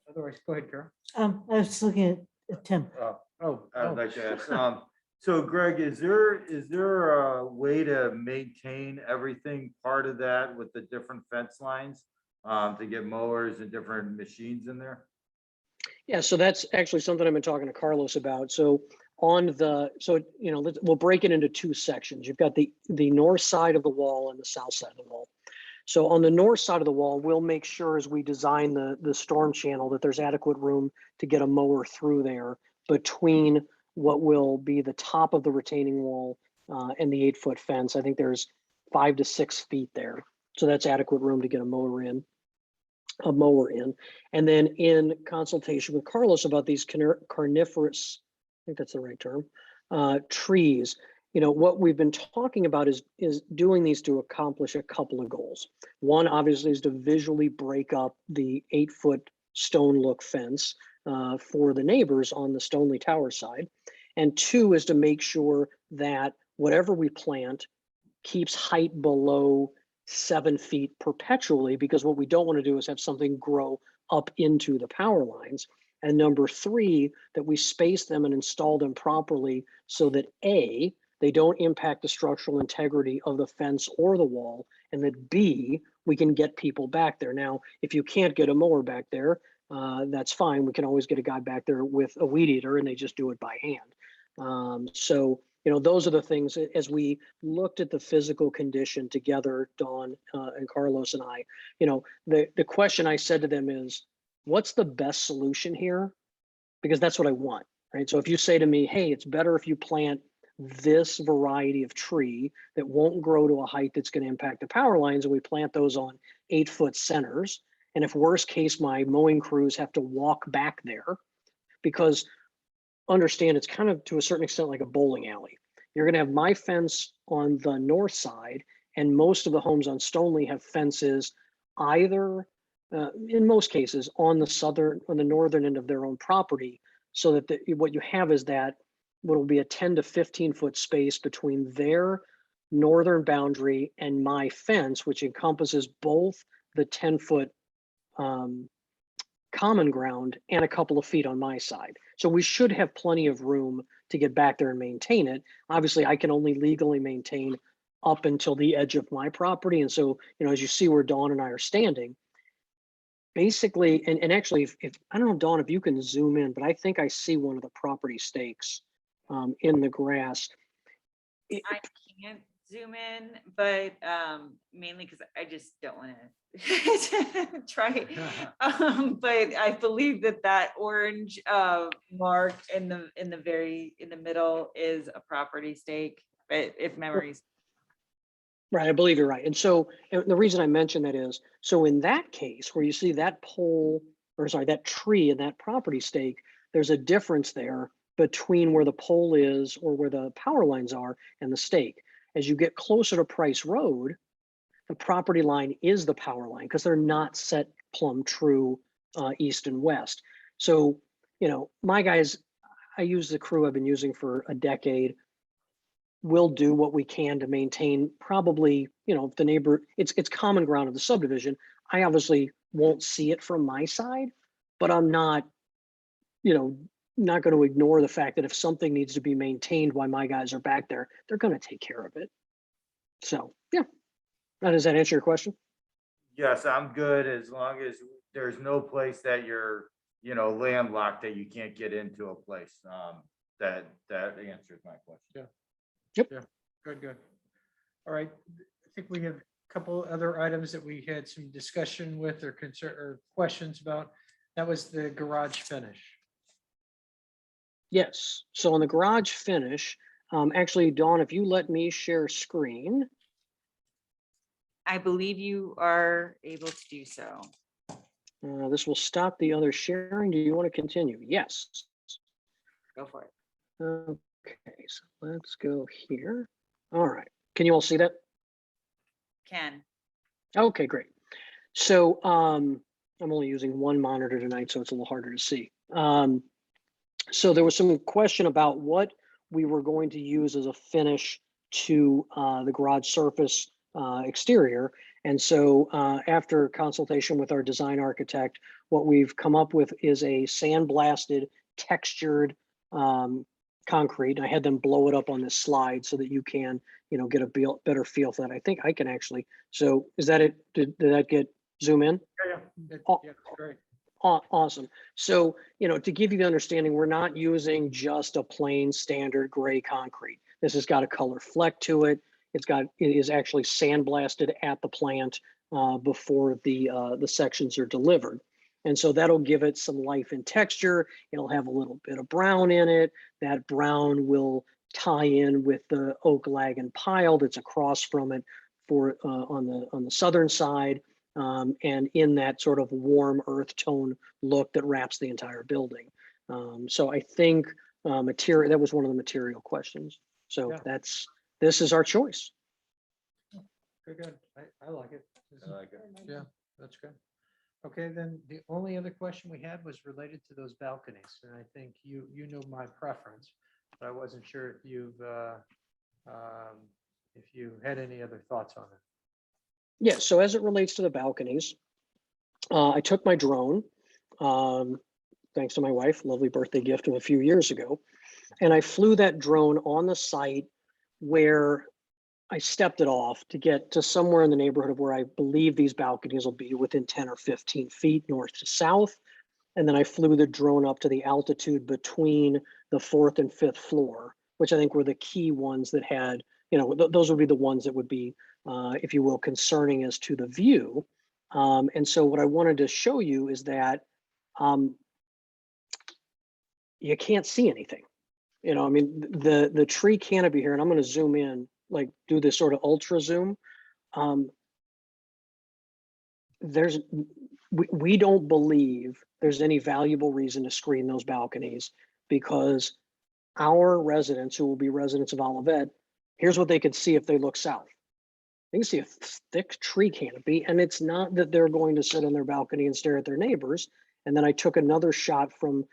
Otherwise, go ahead, Carol. I was looking at Tim. I'd like to ask, so Greg, is there a way to maintain everything part of that with the different fence lines to get mowers and different machines in there? Yeah, so that's actually something I've been talking to Carlos about. So we'll break it into 2 sections. You've got the north side of the wall and the south side of the wall. So on the north side of the wall, we'll make sure as we design the storm channel that there's adequate room to get a mower through there between what will be the top of the retaining wall and the 8-foot fence. I think there's 5 to 6 feet there. So that's adequate room to get a mower in. And then in consultation with Carlos about these carnivorous, I think that's the right term, trees, what we've been talking about is doing these to accomplish a couple of goals. One, obviously, is to visually break up the 8-foot stone look fence for the neighbors on the Stoneleigh Tower side. And 2 is to make sure that whatever we plant keeps height below 7 feet perpetually, because what we don't want to do is have something grow up into the power lines. And number 3, that we space them and install them properly so that A, they don't impact the structural integrity of the fence or the wall, and that B, we can get people back there. Now, if you can't get a mower back there, that's fine. We can always get a guy back there with a weed eater and they just do it by hand. So those are the things. As we looked at the physical condition together, Dawn and Carlos and I, the question I said to them is, what's the best solution here? Because that's what I want, right? So if you say to me, hey, it's better if you plant this variety of tree that won't grow to a height that's going to impact the power lines, and we plant those on 8-foot centers. And if worst case, my mowing crews have to walk back there, because understand it's kind of to a certain extent like a bowling alley. You're going to have my fence on the north side, and most of the homes on Stoneleigh have fences either, in most cases, on the northern end of their own property, so that what you have is that what will be a 10 to 15 foot space between their northern boundary and my fence, which encompasses both the 10-foot common ground and a couple of feet on my side. So we should have plenty of room to get back there and maintain it. Obviously, I can only legally maintain up until the edge of my property. And so, as you see where Dawn and I are standing, basically, and actually, if I don't know, Dawn, if you can zoom in, but I think I see one of the property stakes in the grass. I can't zoom in, but mainly because I just don't want to try. But I believe that orange mark in the middle is a property stake, but if memories. Right, I believe you're right. And so and the reason I mention that is, so in that case, where you see that pole, or sorry, that tree and that property stake, there's a difference there between where the pole is or where the power lines are and the stake. As you get closer to Price Road, the property line is the power line because they're not set plumb true east and west. So, my guys, I use the crew I've been using for a decade. We'll do what we can to maintain probably, if the neighbor, it's common ground of the subdivision. I obviously won't see it from my side, but I'm not, not going to ignore the fact that if something needs to be maintained while my guys are back there, they're going to take care of it. So, yeah. Now, does that answer your question? Yes, I'm good as long as there's no place that you're, landlocked that you can't get into a place. That answers my question. Good. All right. I think we have a couple other items that we had some discussion with or concern or questions about. That was the garage finish. Yes. So on the garage finish, actually, Dawn, if you let me share screen. I believe you are able to do so. This will stop the other sharing. Do you want to continue? Yes. Go for it. Okay, so let's go here. All right. Can you all see that? Ken. Okay, great. So I'm only using one monitor tonight, so it's a little harder to see. So there was some question about what we were going to use as a finish to the garage surface exterior. And so after consultation with our design architect, what we've come up with is a sandblasted, textured concrete. I had them blow it up on this slide so that you can, get a better feel for that. I think I can actually. So is that it? Did that get zoom in? Yeah, great. Awesome. So, to give you the understanding, we're not using just a plain standard gray concrete. This has got a color fleck to it. It is actually sandblasted at the plant before the sections are delivered. And so that'll give it some life and texture. It'll have a little bit of brown in it. That brown will tie in with the oak lagan pile that's across from it for on the southern side. And in that sort of warm earth tone look that wraps the entire building. So I think material, that was one of the material questions. So Yeah. this is our choice. Good. I like it. I like it. Yeah, that's good. Okay, then the only other question we had was related to those balconies. And I think you know my preference, but I wasn't sure if you had any other thoughts on it. Yeah, so as it relates to the balconies, I took my drone, thanks to my wife, lovely birthday gift of a few years ago. And I flew that drone on the site where I stepped it off to get to somewhere in the neighborhood of where I believe these balconies will be within 10 or 15 feet north to south. And then I flew the drone up to the altitude between the 4th and 5th floor, which I think were the key ones that had, those would be the ones that would be, if you will, concerning as to the view. And so what I wanted to show you is that you can't see anything. The tree canopy here, and I'm going to zoom in, like do this sort of ultra zoom. We don't believe there's any valuable reason to screen those balconies because our residents, who will be residents of Olivet, here's what they could see if they look south. They can see a thick tree canopy, and it's not that they're going to sit on their balcony and stare at their neighbors. And then I took another shot from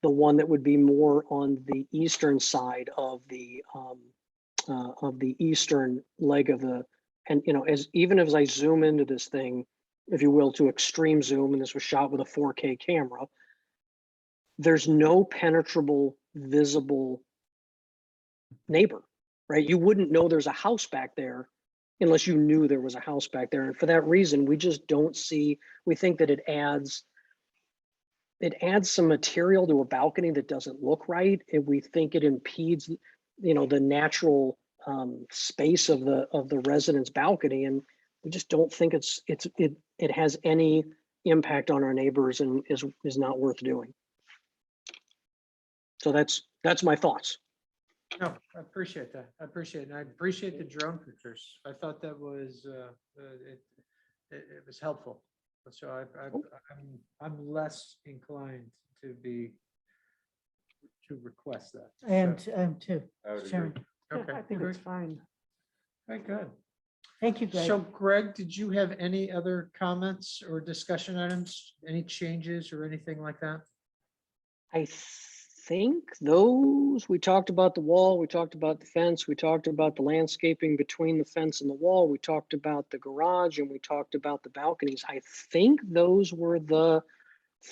the one that would be more on the eastern side of the of the eastern leg of the, and even as I zoom into this thing, if you will, to extreme zoom, and this was shot with a 4K camera, there's no penetrable, visible neighbor, right? You wouldn't know there's a house back there unless you knew there was a house back there. And for that reason, we just don't see, we think that it adds some material to a balcony that doesn't look right. And we think it impedes, the natural space of the residence balcony. And we just don't think it has any impact on our neighbors and is not worth doing. So that's my thoughts. No, I appreciate that. I appreciate it. And I appreciate the drone pictures. I thought that was, it was helpful. So I'm less inclined to request that. I am, So, I am too. I would agree. Chairman. Okay, I think it's good. fine. Very good. Thank you, Greg. So Greg, did you have any other comments or discussion items, any changes or anything like that? I think those, we talked about the wall, we talked about the fence, we talked about the landscaping between the fence and the wall, we talked about the garage, and we talked about the balconies. I think those were the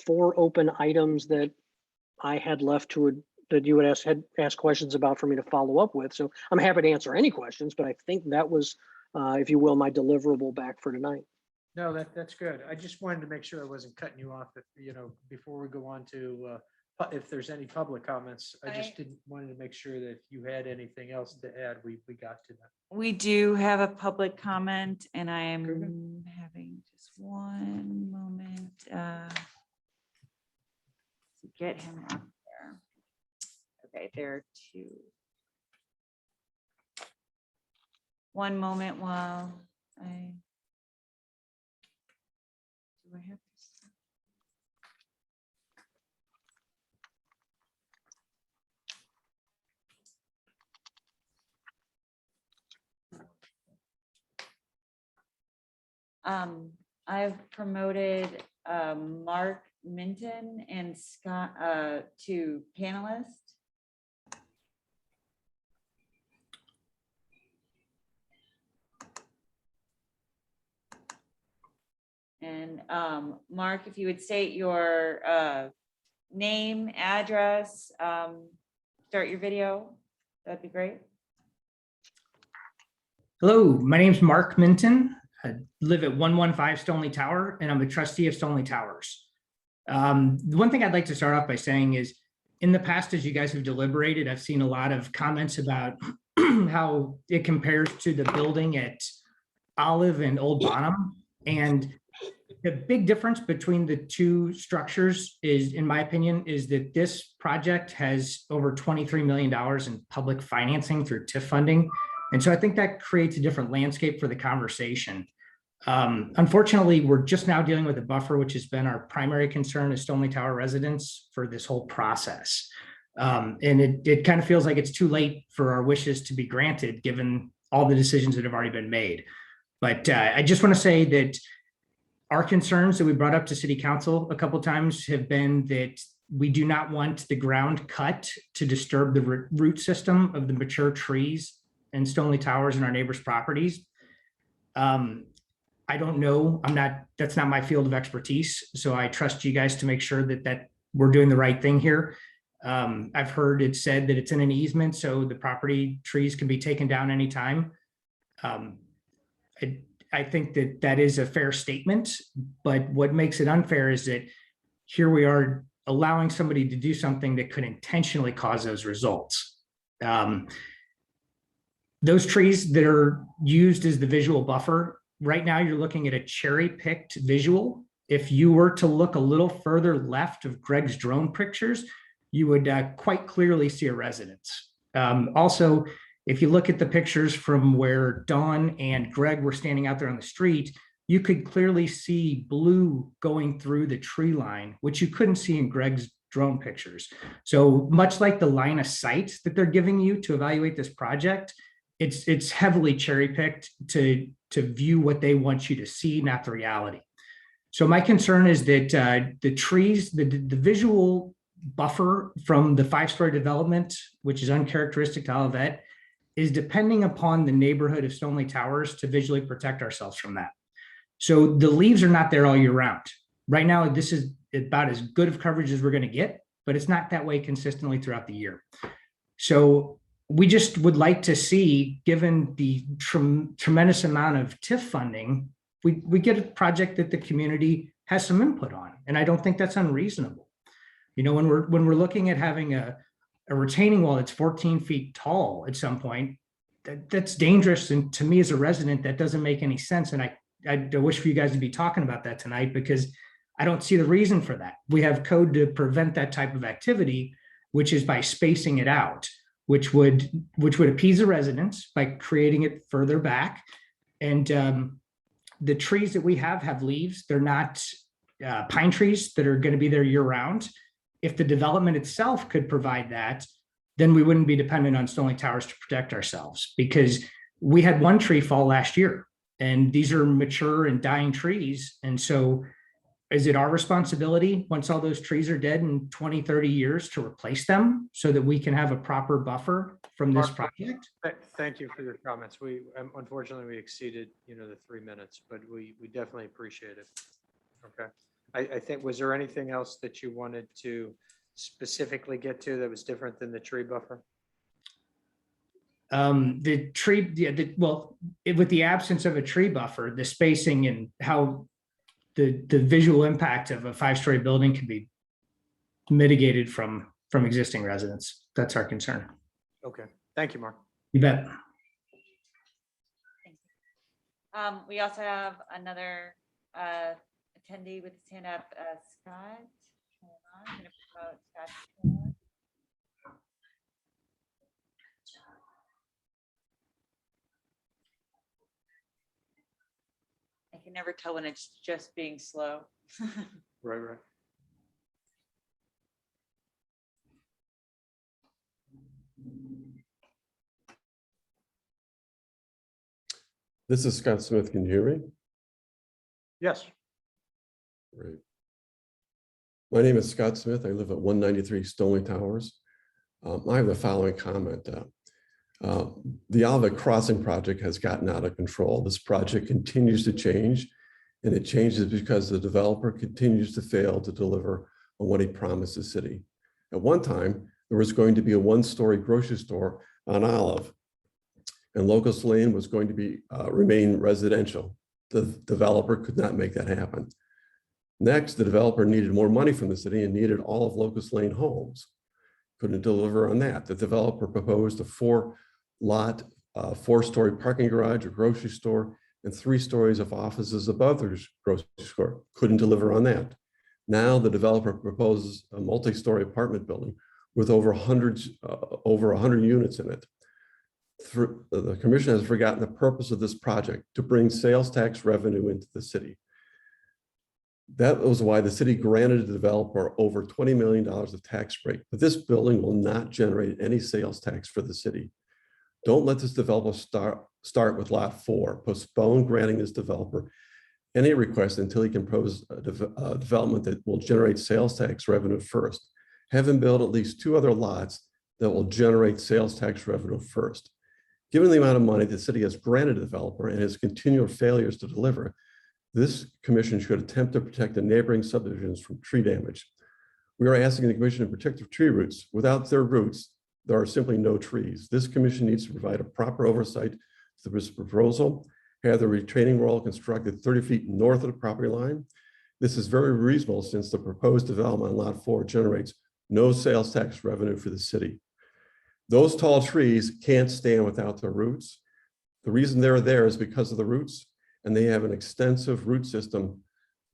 4 open items that I had left that you would ask questions about for me to follow up with. So I'm happy to answer any questions, but I think that was, if you will, my deliverable back for tonight. No, that's good. I just wanted to make sure I wasn't cutting you off if, before we go on to, if there's any public comments. I just wanted to make sure that if you had anything else to add, we got to that. We do have a public comment, and I am having just one moment to get him up there. Okay, there are 2. One moment while I do I have this? I've promoted Mark Minton and Scott to panelist. And Mark, if you would state your name, address, start your video, that'd be great. Hello, my name's Mark Minton. I live at 115 Stoneleigh Tower, and I'm a trustee of Stoneleigh Towers. The one thing I'd like to start off by saying is, in the past, as you guys have deliberated, I've seen a lot of comments about how it compares to the building at Olive and Old Bonham. And the big difference between the 2 structures is, in my opinion, is that this project has over $23 million in public financing through TIF funding. And so I think that creates a different landscape for the conversation. Unfortunately, we're just now dealing with a buffer, which has been our primary concern as Stoneleigh Tower residents for this whole process. And it kind of feels like it's too late for our wishes to be granted, given all the decisions that have already been made. But I just want to say that our concerns that we brought up to City Council a couple of times have been that we do not want the ground cut to disturb the root system of the mature trees and Stoneleigh Towers and our neighbors' properties. I don't know, that's not my field of expertise. So I trust you guys to make sure that we're doing the right thing here. I've heard it said that it's in an easement, so the property trees can be taken down anytime. I think that is a fair statement, but what makes it unfair is that here we are allowing somebody to do something that could intentionally cause those results. Those trees that are used as the visual buffer, right now you're looking at a cherry-picked visual. If you were to look a little further left of Greg's drone pictures, you would quite clearly see a residence. Also, if you look at the pictures from where Dawn and Greg were standing out there on the street, you could clearly see blue going through the tree line, which you couldn't see in Greg's drone pictures. So much like the line of sight that they're giving you to evaluate this project, it's heavily cherry-picked to view what they want you to see, not the reality. So my concern is that the trees, the visual buffer from the 5-story development, which is uncharacteristic to Olivet, is depending upon the neighborhood of Stoneleigh Towers to visually protect ourselves from that. So the leaves are not there all year round. Right now, this is about as good of coverage as we're going to get, but it's not that way consistently throughout the year. So we just would like to see, given the tremendous amount of TIF funding, we get a project that the community has some input on. And I don't think that's unreasonable. You know, when we're looking at having a retaining wall that's 14 feet tall at some point, that's dangerous. And to me as a resident, that doesn't make any sense. And I wish for you guys to be talking about that tonight, because I don't see the reason for that. We have code to prevent that type of activity, which is by spacing it out, which would appease the residents by creating it further back. And the trees that we have leaves. They're not pine trees that are going to be there year round. If the development itself could provide that, then we wouldn't be dependent on Stoneleigh Towers to protect ourselves, because we had one tree fall last year, and these are mature and dying trees. And so is it our responsibility, once all those trees are dead in 20, 30 years, to replace them so that we can have a proper buffer from this project? Thank you for your comments. Unfortunately, we exceeded, the 3 minutes, but we definitely appreciate it. Okay. I think, was there anything else that you wanted to specifically get to that was different than the tree buffer? The tree, with the absence of a tree buffer, the spacing and how the visual impact of a 5-story building can be mitigated from existing residents. That's our concern. Okay. Thank you, Mark. You bet. We also have another attendee with his hand up, Scott. Hold on, I'm gonna promote Scott. I can never tell when it's just being slow. Right. This is Scott Smith. Can you hear me? Yes. Great. My name is Scott Smith. I live at 193 Stoneleigh Towers. I have the following comment. The Olivet Crossing project has gotten out of control. This project continues to change, and it changes because the developer continues to fail to deliver on what he promised the city. At one time, there was going to be a 1-story grocery store on Olive, and Locust Lane was going to remain residential. The developer could not make that happen. Next, the developer needed more money from the city and needed all of Locust Lane homes. Couldn't deliver on that. The developer proposed a 4-lot, 4-story parking garage, a grocery store, and 3 stories of offices above the grocery store. Couldn't deliver on that. Now the developer proposes a multi-story apartment building with over 100 units in it. The commission has forgotten the purpose of this project: to bring sales tax revenue into the city. That was why the city granted the developer over $20 million of tax break, but this building will not generate any sales tax for the city. Don't let this developer start with lot 4. Postpone granting this developer any request until he can propose a development that will generate sales tax revenue first. Have him build at least 2 other lots that will generate sales tax revenue first. Given the amount of money the city has granted the developer and his continual failures to deliver, this commission should attempt to protect the neighboring subdivisions from tree damage. We are asking the commission to protect the tree roots. Without their roots, there are simply no trees. This commission needs to provide a proper oversight to this proposal, have the retaining wall constructed 30 feet north of the property line. This is very reasonable since the proposed development on lot 4 generates no sales tax revenue for the city. Those tall trees can't stand without their roots. The reason they're there is because of the roots, and they have an extensive root system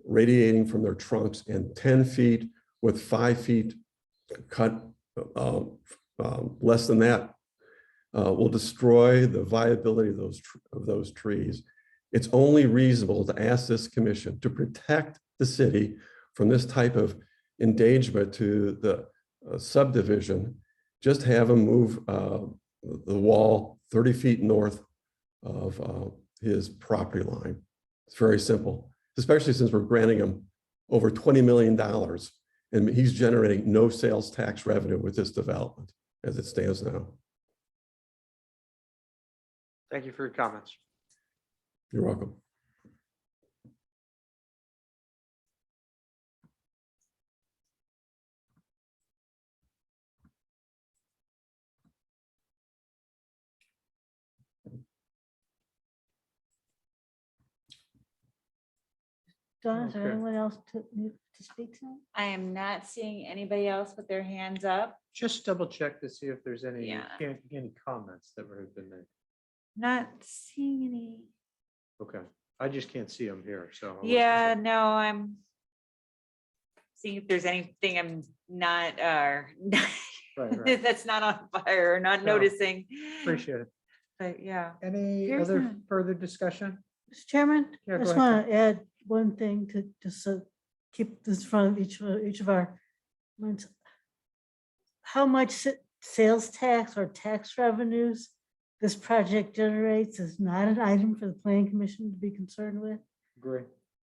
radiating from their trunks, and 10 feet with 5 feet cut less than that will destroy the viability of those trees. It's only reasonable to ask this commission to protect the city from this type of endangerment to the subdivision. Just have them move the wall 30 feet north of his property line. It's very simple, especially since we're granting him over $20 million and he's generating no sales tax revenue with this development as it stands now. Thank you for your comments. You're welcome. Donna, is there Okay. anyone else to speak to? I am not seeing anybody else with their hands up. Just double check to see if there's any, Yeah. any comments that have been made. Not seeing any. Okay, I just can't see them here, so. I wasn't Yeah, sure. no, I'm seeing if there's anything I'm not, Right, right. that's not on fire or not No, noticing. Appreciate it. But yeah, Any Here's other none. further discussion? Mr. Chairman, Yeah, I go just ahead, want to add one thing to just keep this in front of each of our minds. How much sales tax or tax revenues this project generates is not an item for the planning commission to be concerned with. Agree.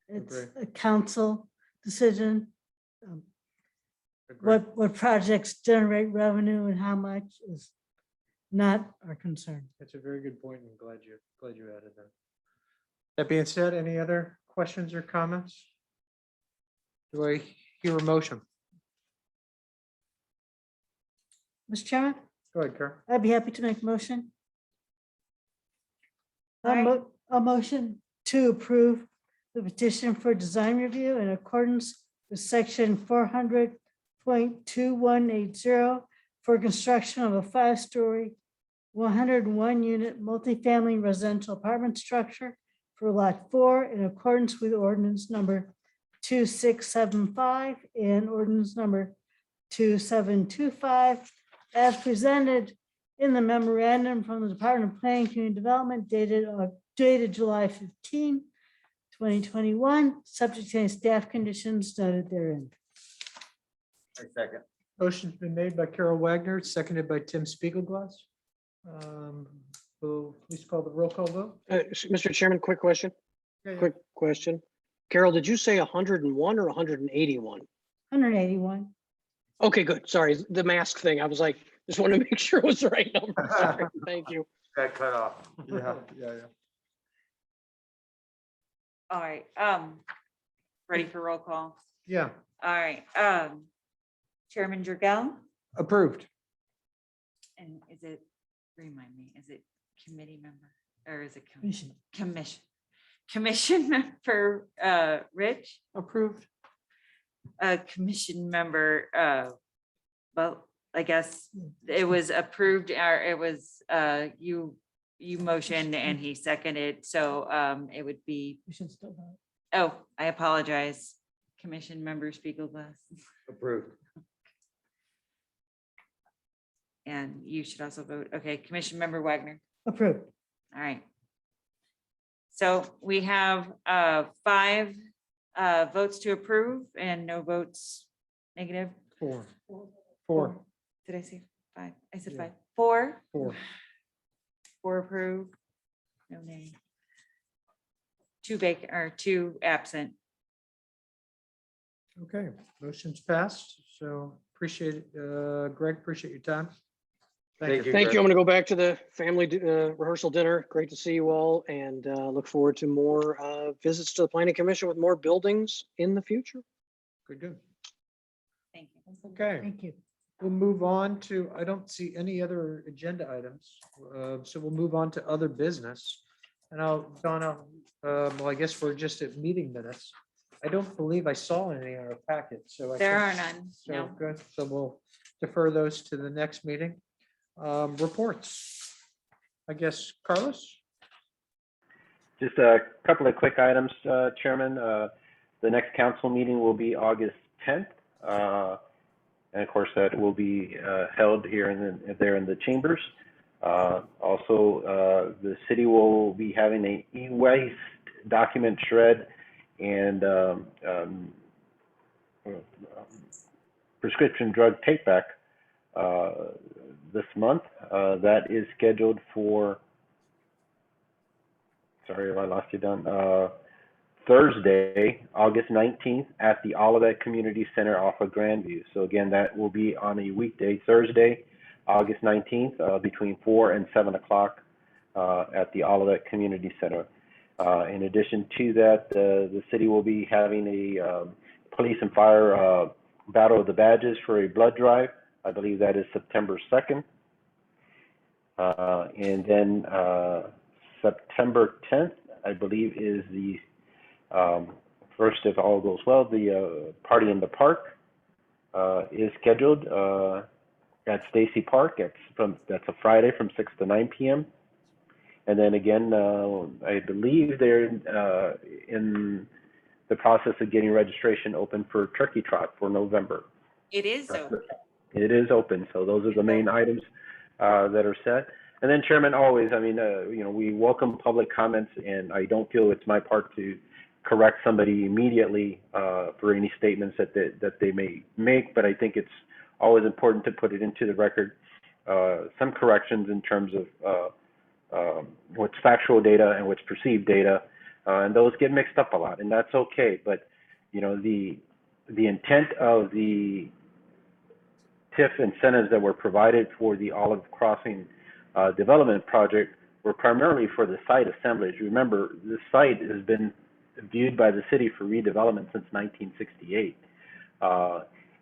It's Agree. a council decision. Agree. What projects generate revenue and how much is not our concern. That's a very good point. I'm glad you added that. That being said, any other questions or comments? Do I hear a motion? Mr. Chairman, Go ahead, Karen. I'd be happy to make a motion. All right. A motion to approve the petition for design review in accordance with section 400.2180 for construction of a 5-story, 101-unit multifamily residential apartment structure for lot 4 in accordance with ordinance number 2675 and ordinance number 2725 as presented in the memorandum from the Department of Planning and Community Development dated July 15, 2021, subject to any staff conditions noted therein. I second. Motion's been made by Carol Wagner, seconded by Tim Spiegelglass. Will please call the roll call vote. Mr. Chairman, quick question. Quick question. Carol, did you say 101 or 181? 181. Okay, good. Sorry, the mask thing. I was like, just wanted to make sure it was the right number. Sorry. Thank you. Got cut off. Yeah. all right, ready for roll call? Yeah, All right, Chairman Jurgell, approved. and is it, remind me, is it committee member or is it Commission. commission member, Rich? Approved. Commission member, well, I guess it was approved, or it was, you motioned and he seconded, so, it would be, We should still vote. oh, I apologize. Commission member Spiegelglass, Approved. and you should also vote. Okay, Commission member Wagner. Approved. All right. So we have 5 votes to approve and no votes negative. 4. Did I say 5? I said Yeah. 5. 4. 4. 4 approve. No nay. 2 vacant or 2 absent. Okay, motion's passed, so appreciate it. Greg, appreciate your time. Thank you. Thank you. I'm going to go back to the family rehearsal dinner. Great to see you all and look forward to more visits to the planning commission with more buildings in the future. Good. Thank you. Okay, Thank you. we'll move on to, I don't see any other agenda items. So we'll move on to other business. And Donna, well, I guess we're just at meeting minutes. I don't believe I saw any in our packet, so. There are none. So No. good, so we'll defer those to the next meeting. Reports. I guess, Carlos? Just a couple of quick items, Chairman. The next council meeting will be August 10th. And of course, that will be held here there in the chambers. Also, the city will be having a e-waste document shred and prescription drug take back this month. That is scheduled for, sorry, I lost you, Don. Thursday, August 19th at the Olivet Community Center off of Grandview. So again, that will be on a weekday, Thursday, August 19th, between 4 and 7 o'clock. at the Olivet Community Center. In addition to that, the city will be having a police and fire Battle of the Badges for a blood drive. I believe that is September 2nd. And then September 10th, I believe, is the first, if all goes well, the Party in the Park is scheduled at Stacy Park. That's a Friday from 6 to 9 p.m. And then again, I believe they're in the process of getting registration open for Turkey Trot for November. It is open. It is open, so those are the main items that are set. And then, Chairman, always, I mean, we welcome public comments, and I don't feel it's my part to correct somebody immediately for any statements that they may make, but I think it's always important to put it into the record. Some corrections in terms of what's factual data and what's perceived data, and those get mixed up a lot, and that's okay. But the intent of the TIF incentives that were provided for the Olive Crossing development project were primarily for the site assemblage. Remember, this site has been viewed by the city for redevelopment since 1968,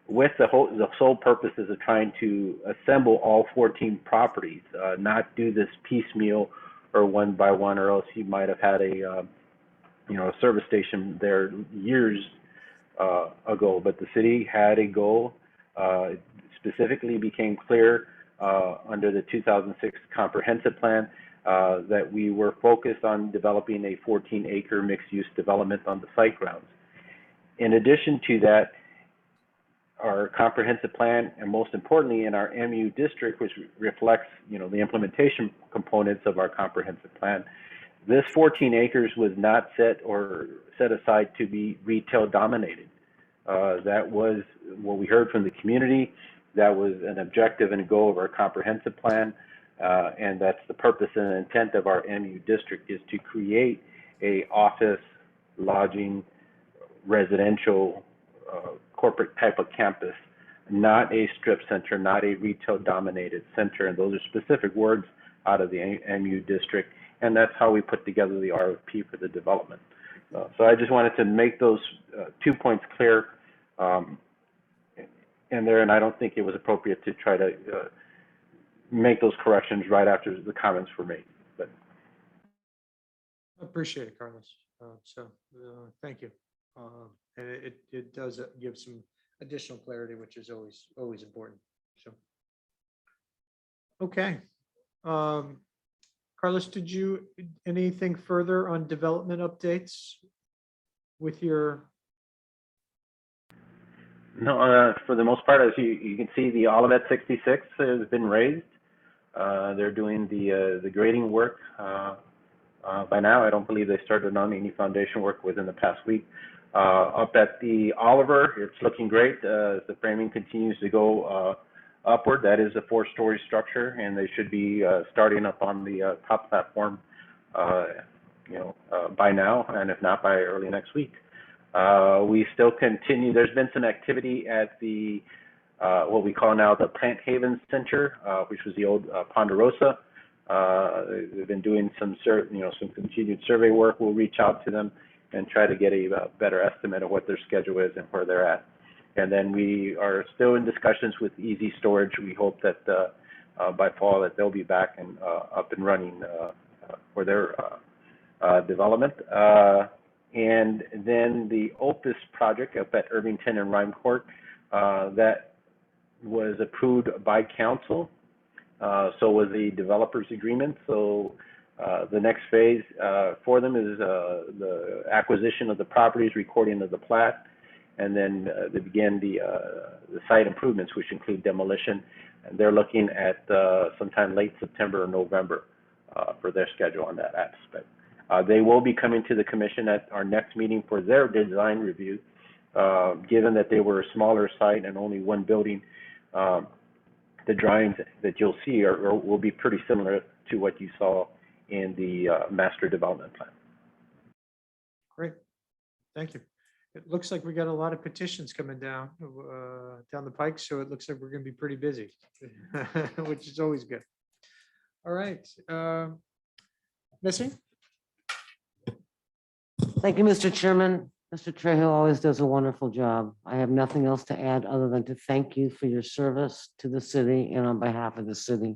with the sole purposes of trying to assemble all 14 properties, not do this piecemeal or one by one, or else you might have had a service station there years ago. But the city had a goal. It specifically became clear under the 2006 comprehensive plan that we were focused on developing a 14-acre mixed-use development on the site grounds. In addition to that, our comprehensive plan, and most importantly in our MU district, which reflects the implementation components of our comprehensive plan, this 14 acres was not set aside to be retail dominated. That was what we heard from the community. That was an objective and a goal of our comprehensive plan, and that's the purpose and intent of our MU district, is to create a office, lodging, residential, corporate type of campus, not a strip center, not a retail dominated center. And those are specific words out of the MU district, and that's how we put together the RFP for the development. So I just wanted to make those 2 points clear in there, and I don't think it was appropriate to try to make those corrections right after the comments were made. But Appreciate it, Carlos. Thank you. And it does give some additional clarity, which is always important. So, okay. Carlos, did you anything further on development updates with your? No, for the most part, as you can see, the Olivet 66 has been raised. They're doing the grading work by now. I don't believe they started on any foundation work within the past week. Up at the Oliver, it's looking great. The framing continues to go upward. That is a 4-story structure, and they should be starting up on the top platform, by now, and if not by early next week. We still continue. There's been some activity at the what we call now the Plant Haven Center, which was the old Ponderosa. They've been doing some continued survey work. We'll reach out to them and try to get a better estimate of what their schedule is and where they're at. And then we are still in discussions with Easy Storage. We hope that by fall that they'll be back and up and running for their development. And then the Opus project up at Irvington and Rhyme Court, that was approved by council. So was the developers agreement. So the next phase for them is the acquisition of the properties, recording of the plat, and then they begin the site improvements, which include demolition. And they're looking at sometime late September or November for their schedule on that aspect. They will be coming to the commission at our next meeting for their design review. Given that they were a smaller site and only one building, the drawings that you'll see will be pretty similar to what you saw in the master development plan. Great, thank you. It looks like we got a lot of petitions coming down the pike, so it looks like we're going to be pretty busy, which is always good. All right. Missy? Thank you, Mr. Chairman. Mr. Trejo always does a wonderful job. I have nothing else to add other than to thank you for your service to the city and on behalf of the city.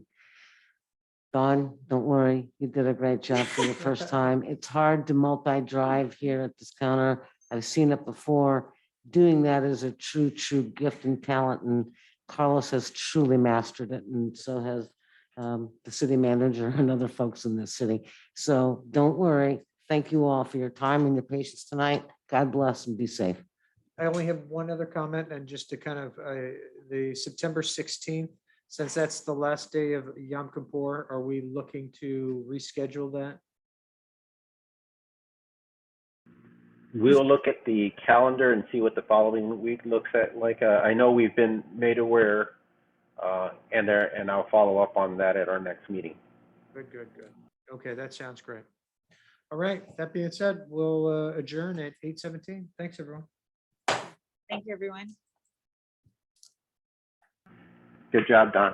Don, don't worry, you did a great job for your first time. It's hard to multi-drive here at this counter. I've seen it before. Doing that is a true gift and talent, and Carlos has truly mastered it, and so has the city manager and other folks in the city. So don't worry. Thank you all for your time and your patience tonight. God bless and be safe. I only have one other comment, and just to kind of, the September 16th, since that's the last day of Yom Kippur, are we looking to reschedule that? We'll look at the calendar and see what the following week looks at like. I know we've been made aware, and I'll follow up on that at our next meeting. Good. Okay, that sounds great. All right, that being said, we'll adjourn at 8:17. Thanks, everyone. Thank you, everyone. Good job, Don.